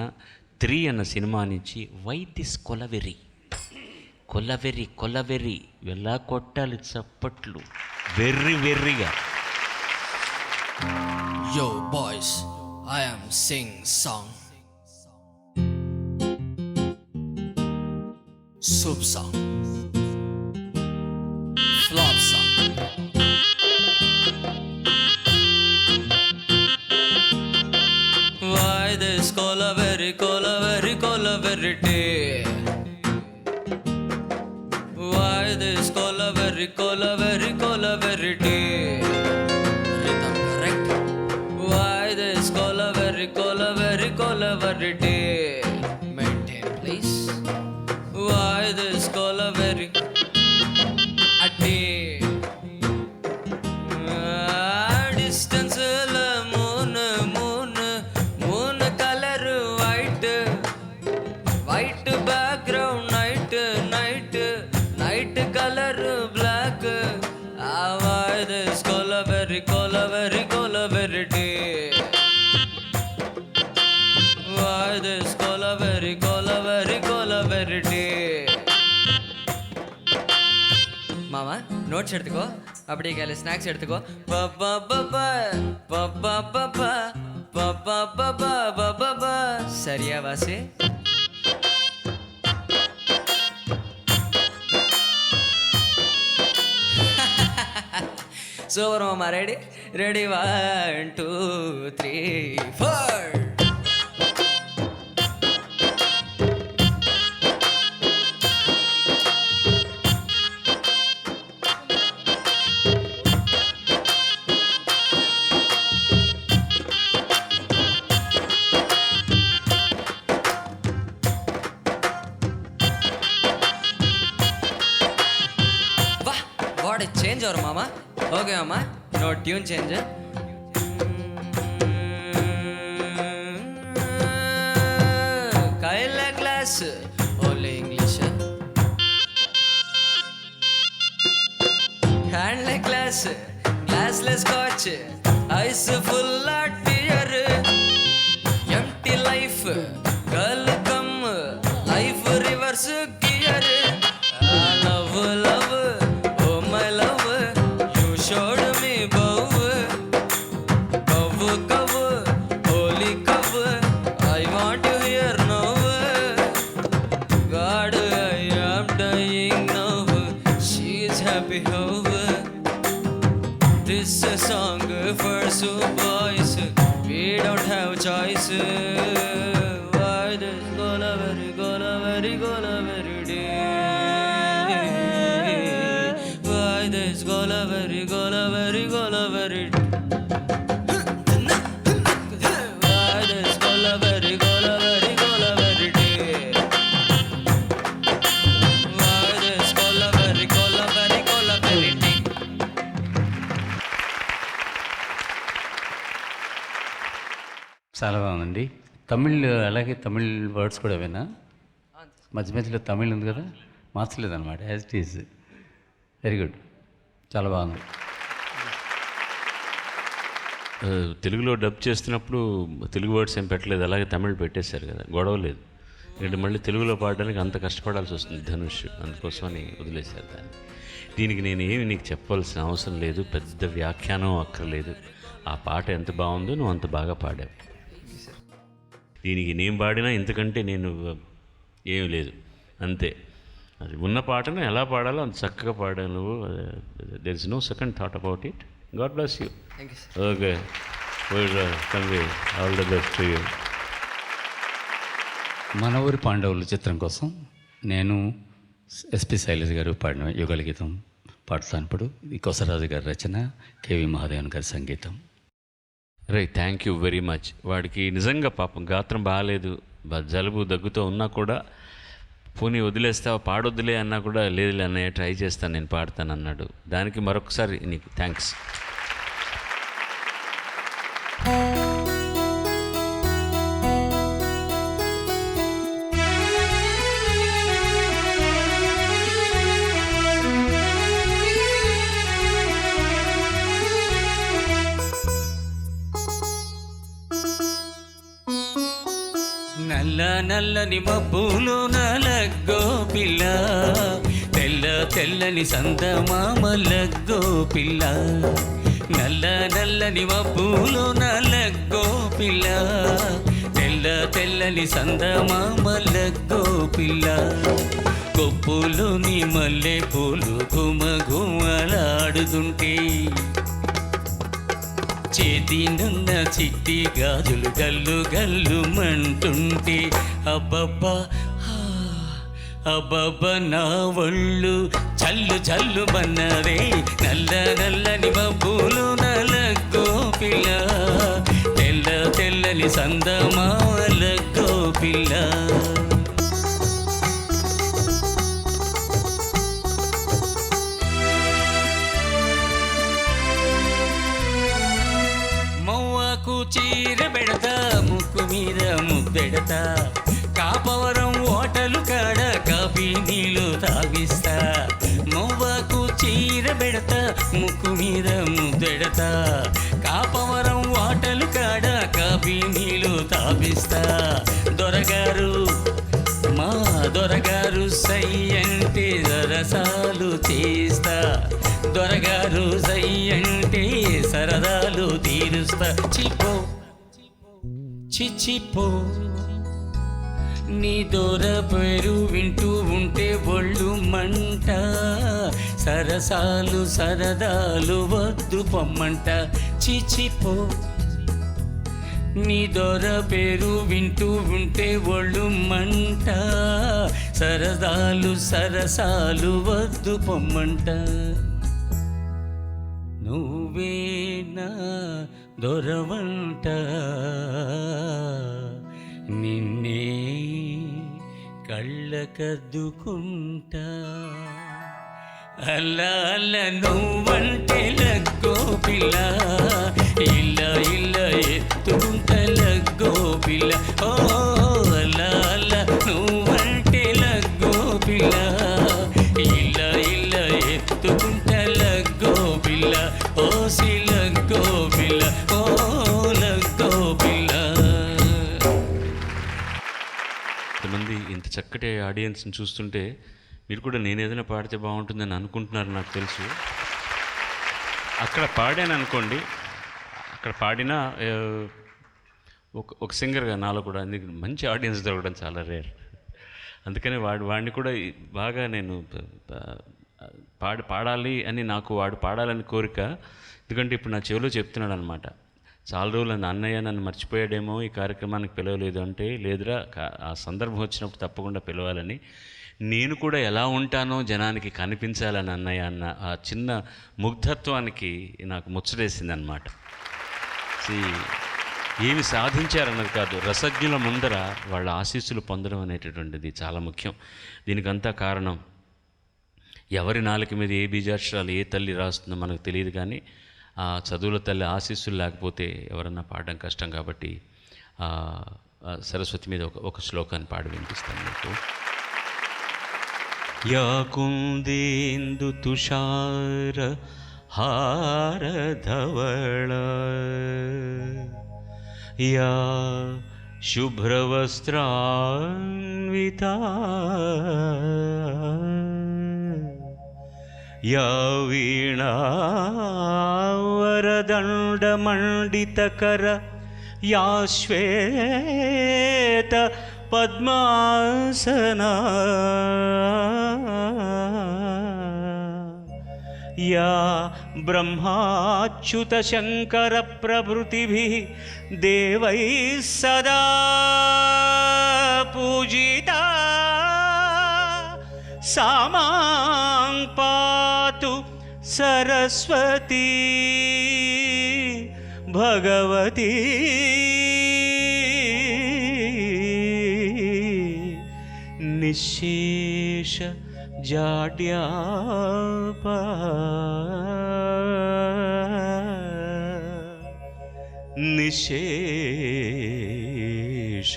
3 అన్న సినిమా నుంచి వై దిస్ కొలవెర్రి కొలవెర్రి కొలవెర్రి వెళ్ళా కొట్టాలి చప్పట్లు వెర్రిగా. Yo boys, I am sing song. Soup song. Flop song. Why this kolaveri kolaveri kolaveri day? Why this kolaveri kolaveri kolaveri day? Rhythm correct. Why this kolaveri kolaveri kolaveri day? Maintain please. Why this kolaveri a day? Distance la moon color white, white background night color black. Why this kolaveri kolaveri kolaveri day? Why this kolaveri kolaveri kolaveri day? மாமா notes எடுத்துக்கோ, அப்படியே கையில் snacks எடுத்துக்கோ. Ba ba ba ba ba ba ba ba ba ba ba ba ba ba. சரியா வாசி? Super மாமா. Ready ready 1 2 3 4. What change అవరు మామా. ఓకే మామా, no tune change. Glassless scotch ice full tear empty life girl come life reverse gear love love oh my love you showed me bow cow cow holy cow I want you here now god I am dying now she is happy how This is a song for two boys. We don't have choice. Why this gonna very day? Why this gonna very day? Why this gonna very day? Why this gonna very day? చాలా బాగుందండి. తమిళ్ అలాగే Tamil words కూడా విన్నా, మధ్య మధ్యలో తమిళ్ ఉంది కదా, మార్చలేదన్నమాట, as it is. Very good, చాలా బాగుంది. తెలుగులో డబ్ చేస్తున్నప్పుడు తెలుగు వర్డ్స్ ఏం పెట్టలేదు, అలాగే తమిళ్ పెట్టేశారు కదా, గొడవ లేదు. ఎందుకంటే మళ్ళీ తెలుగులో పాడడానికి అంత కష్టపడాల్సి వస్తుంది ధనుష్, అందుకోసమని వదిలేశారు దాన్ని. దీనికి నేను ఏమి నీకు చెప్పవలసిన అవసరం లేదు, పెద్ద వ్యాఖ్యానం అక్కర్లేదు. ఆ పాట ఎంత బాగుందో నువ్వు అంత బాగా పాడావు. దీనికి నేను పాడినా ఇంతకంటే నేను ఏం లేదు, అంతే. అది ఉన్న పాటను ఎలా పాడాలో అంత చక్కగా పాడావు నువ్వు. There is no second thought about it. God bless you. Okay, convey all the best to you. మన ఊరి పాండవులు చిత్రం కోసం నేను ఎస్పి శైలజ గారు పాడిన యుగల గీతం పాడుతాను ఇప్పుడు. ఈ కొసరాజు గారి రచన, కేవి మహాదేవన్ గారి సంగీతం. Right, thank you very much. వాడికి నిజంగా పాపం గాత్రం బాగాలేదు, జలుబు దగ్గుతో ఉన్నా కూడా పోనీ వదిలేస్తావా, పాడొద్దులే అన్నా కూడా లేదులే అన్నయ్య ట్రై చేస్తాను, నేను పాడతాను అన్నాడు. దానికి మరొకసారి నీకు థ్యాంక్స్. నల్ల నల్లని మబ్బులు నలగ్గో పిల్ల, తెల్ల తెల్లని సందమామలగ్గో పిల్ల. నల్ల నల్లని మబ్బులు నలగ్గో పిల్ల, తెల్ల తెల్లని సందమామలగ్గో పిల్ల. కొప్పులోని మల్లె పూలు గుమ గుమలాడుతుంటే, చేతి నున్న చిట్టి గాజులు గల్లు గల్లు మంటుంటే, అబ్బబ్బా అబ్బబ్బ నా ఒళ్ళు చల్లు చల్లు మన్నదే. నల్ల నల్లని మబ్బులు నలగ్గో పిల్ల, తెల్ల తెల్లని సందమాలగ్గో పిల్ల. చీర పెడతా, ముక్కు మీద ముద్దెడతా, కాపవరం ఓటలు కాడ కాఫీ నీళ్ళు తాగిస్తా. మొవ్వకు చీర పెడతా, ముక్కు మీద ముద్దెడతా, కాపవరం ఓటలు కాడ కాఫీ నీళ్ళు తాగిస్తా. దొరగారు మా దొరగారు సై అంటే సరసాలు చేస్తా, దొరగారు సై అంటే సరదాలు తీరుస్తా. చిపో చిచిపో నీ దొర పేరు వింటూ ఉంటే ఒళ్ళు మంట, సరసాలు సరదాలు వద్దు పొమ్మంట. చిచిపో నీ దొర పేరు వింటూ ఉంటే ఒళ్ళు మంట, సరదాలు సరసాలు వద్దు పొమ్మంట. నువ్వే నా దొరవంట, నిన్నే కళ్ళకద్దుకుంటా. అల్ల అల్ల నువ్వంటే లగ్గో పిల్ల, ఇల్ల ఇల్ల ఎత్తుకుంటా లగ్గో పిల్ల. ఓ అల్ల అల్ల నువ్వంటే లగ్గో పిల్ల, ఇల్ల ఇల్ల ఎత్తుకుంటా లగ్గో పిల్ల. ఇంత చక్కటి ఆడియన్స్ని చూస్తుంటే మీరు కూడా నేను ఏదైనా పాడితే బాగుంటుందని అనుకుంటున్నారు నాకు తెలుసు. అక్కడ పాడాను అనుకోండి, అక్కడ పాడినా ఒక సింగర్గా నాలో కూడా మంచి ఆడియన్స్ దొరకడం చాలా రేర్. అందుకని వాడిని కూడా బాగా నేను పాడాలి అని నాకు వాడు పాడాలని కోరిక. ఎందుకంటే ఇప్పుడు నా చెవిలో చెప్తున్నాడు అనమాట, చాలా రోజులు అన్నయ్య నన్ను మర్చిపోయాడేమో, ఈ కార్యక్రమానికి పిలవలేదు అంటే, లేదురా ఆ సందర్భం వచ్చినప్పుడు తప్పకుండా పిలవాలని, నేను కూడా ఎలా ఉంటానో జనానికి కనిపించాలని అన్నయ్య అన్న ఆ చిన్న ముగ్ధత్వానికి నాకు ముచ్చటేసిందనమాట. ఏమి సాధించారన్నది కాదు, రసజ్ఞుల ముందర వాళ్ళ ఆశీస్సులు పొందడం అనేటటువంటిది చాలా ముఖ్యం. దీనికంతా కారణం ఎవరి నాలుక మీద ఏ బీజాక్షరాలు ఏ తల్లి రాస్తుందో మనకు తెలియదు, కానీ ఆ చదువుల తల్లి ఆశీస్సులు లేకపోతే ఎవరన్నా పాడడం కష్టం. కాబట్టి సరస్వతి మీద ఒక శ్లోకాన్ని పాడి వినిపిస్తాను మీకు. యా కుందేందు తుషార హారధవళ యా శుభ్రవస్త్రాన్వితా యా వీణావరదండమండితకర యా శ్వేత పద్మాసనా యా బ్రహ్మాచ్యుత శంకర ప్రభృతిభిః దేవైః సదా పూజితా సా మాం పాతు సరస్వతీ భగవతీ నిశ్శేష జాడ్యాప నిశ్శేష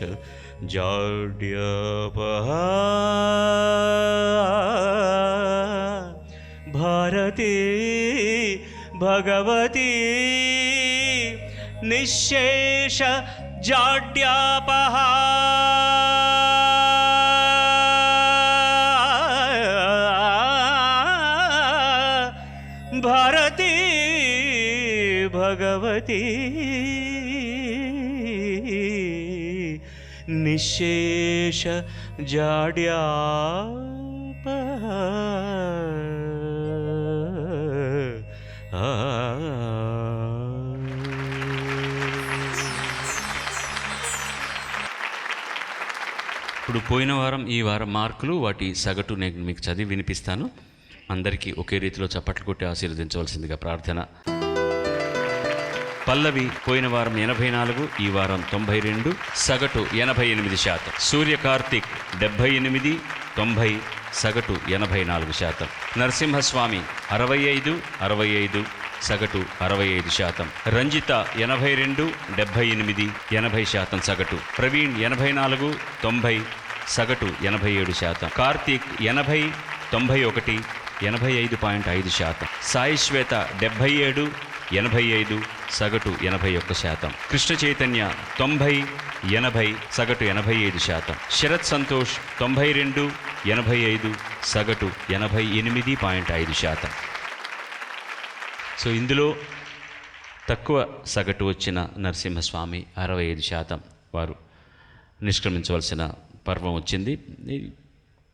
జాడ్యాప భారతీ భగవతీ నిశ్శేష జాడ్యాప భారతీ భగవతీ నిశ్శేష జాడ్యాప ఇప్పుడు పోయిన వారం ఈ వారం మార్కులు వాటి సగటు నేను మీకు చదివి వినిపిస్తాను. అందరికీ ఒకే రీతిలో చప్పట్లు కొట్టి ఆశీర్వదించవలసిందిగా ప్రార్థన. పల్లవి పోయిన వారం 84, ఈ వారం 92, సగటు 88%. సూర్య కార్తిక్ 78, 90, సగటు 84%. నరసింహస్వామి 65, 65, సగటు 65%. రంజిత 82, 78, 80% సగటు. ప్రవీణ్ 84, 90, సగటు 87%. కార్తీక్ 80, 91, 85.5%. సాయి శ్వేత 77, 85, సగటు 81%. కృష్ణ చైతన్య 90, 80, సగటు 85%. శరత్ సంతోష్ 92, 85, సగటు 88.5%. సో ఇందులో తక్కువ సగటు వచ్చిన నరసింహస్వామి 65%. వారు నిష్క్రమించవలసిన పర్వం వచ్చింది.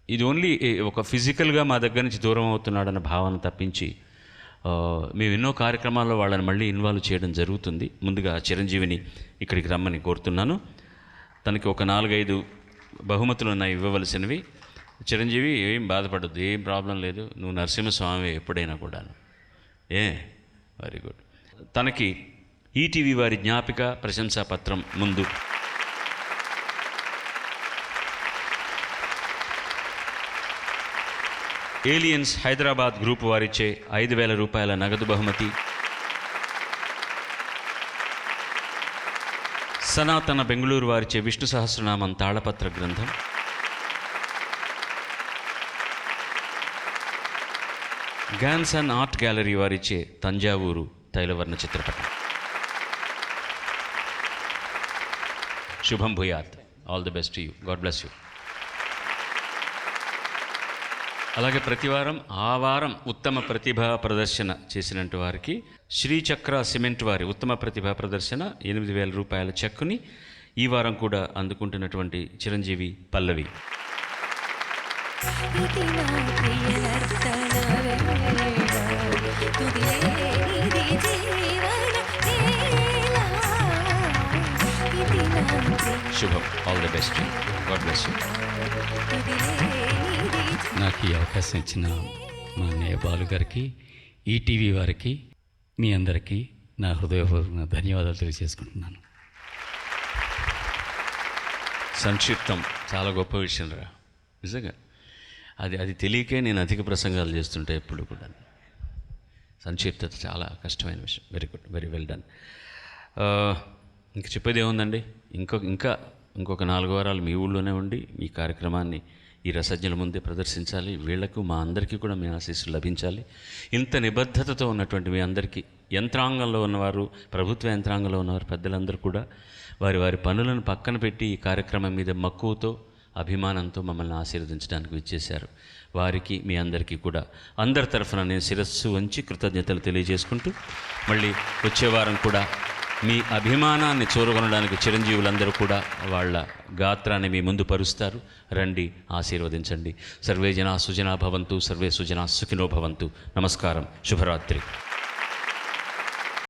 ఇది ఓన్లీ ఒక ఫిజికల్గా మా దగ్గర నుంచి దూరం అవుతున్నాడన్న భావన తప్పించి మేము ఎన్నో కార్యక్రమాల్లో వాళ్ళని మళ్ళీ ఇన్వాల్వ్ చేయడం జరుగుతుంది. ముందుగా చిరంజీవిని ఇక్కడికి రమ్మని కోరుతున్నాను. తనకి ఒక 4-5 బహుమతులు ఉన్నాయి ఇవ్వవలసినవి. చిరంజీవి ఏం బాధపడద్దు, ఏం ప్రాబ్లం లేదు, నువ్వు నరసింహస్వామి ఎప్పుడైనా కూడాను. Very good. తనకి ఈటీవీ వారి జ్ఞాపిక ప్రశంసా పత్రం ముందు. ఏలియన్స్ హైదరాబాద్ గ్రూప్ వారిచ్చే 5,000 రూపాయల నగదు బహుమతి. సనాతన బెంగళూరు వారిచ్చే విష్ణు సహస్రనామం తాళపత్ర గ్రంథం. గ్యాన్సన్ ఆర్ట్ గ్యాలరీ వారిచ్చే తంజావూరు తైలవర్ణ చిత్రపటం. శుభం భూయాత్. All the best to you. God bless you. అలాగే ప్రతివారం ఆ వారం ఉత్తమ ప్రతిభా ప్రదర్శన చేసినటువంటి వారికి శ్రీచక్ర సిమెంట్ వారి ఉత్తమ ప్రతిభా ప్రదర్శన 8,000 రూపాయల చెక్కుని ఈ వారం కూడా అందుకుంటున్నటువంటి చిరంజీవి పల్లవి. శుభం. All the best. God bless you. నాకు ఈ అవకాశం ఇచ్చిన మా అన్నయ్య బాలు గారికి, ఈటీవీ వారికి, మీ అందరికీ నా హృదయపూర్వక ధన్యవాదాలు తెలియజేసుకుంటున్నాను. సంక్షిప్తం చాలా గొప్ప విషయం రా, నిజంగా. అది తెలియకే నేను అధిక ప్రసంగాలు చేస్తుంటే ఎప్పుడు కూడా. సంక్షిప్తత చాలా కష్టమైన విషయం. Very good, very well done. ఇంక చెప్పేది ఏముందండి, ఇంకొక 4 వారాలు మీ ఊళ్ళోనే ఉండి ఈ కార్యక్రమాన్ని ఈ రసజ్ఞల ముందే ప్రదర్శించాలి. వీళ్లకు మా అందరికీ కూడా మీ ఆశీస్సులు లభించాలి. ఇంత నిబద్ధతతో ఉన్నటువంటి మీ అందరికీ, యంత్రాంగంలో ఉన్నవారు, ప్రభుత్వ యంత్రాంగంలో ఉన్నవారు, పెద్దలందరూ కూడా వారి పనులను పక్కన పెట్టి ఈ కార్యక్రమం మీద మక్కువతో, అభిమానంతో మమ్మల్ని ఆశీర్వదించడానికి విచ్చేశారు. వారికి మీ అందరికీ కూడా అందరి తరఫున నేను శిరస్సు వంచి కృతజ్ఞతలు తెలియజేసుకుంటూ, మళ్ళీ వచ్చే వారం కూడా మీ అభిమానాన్ని చూరగొనడానికి చిరంజీవులందరూ కూడా వాళ్ళ గాత్రాన్ని మీ ముందు పరుస్తారు. రండి, ఆశీర్వదించండి. సర్వే జనా సుజనా భవంతు, సర్వే సుజనా సుఖినో భవంతు. నమస్కారం. శుభరాత్రి.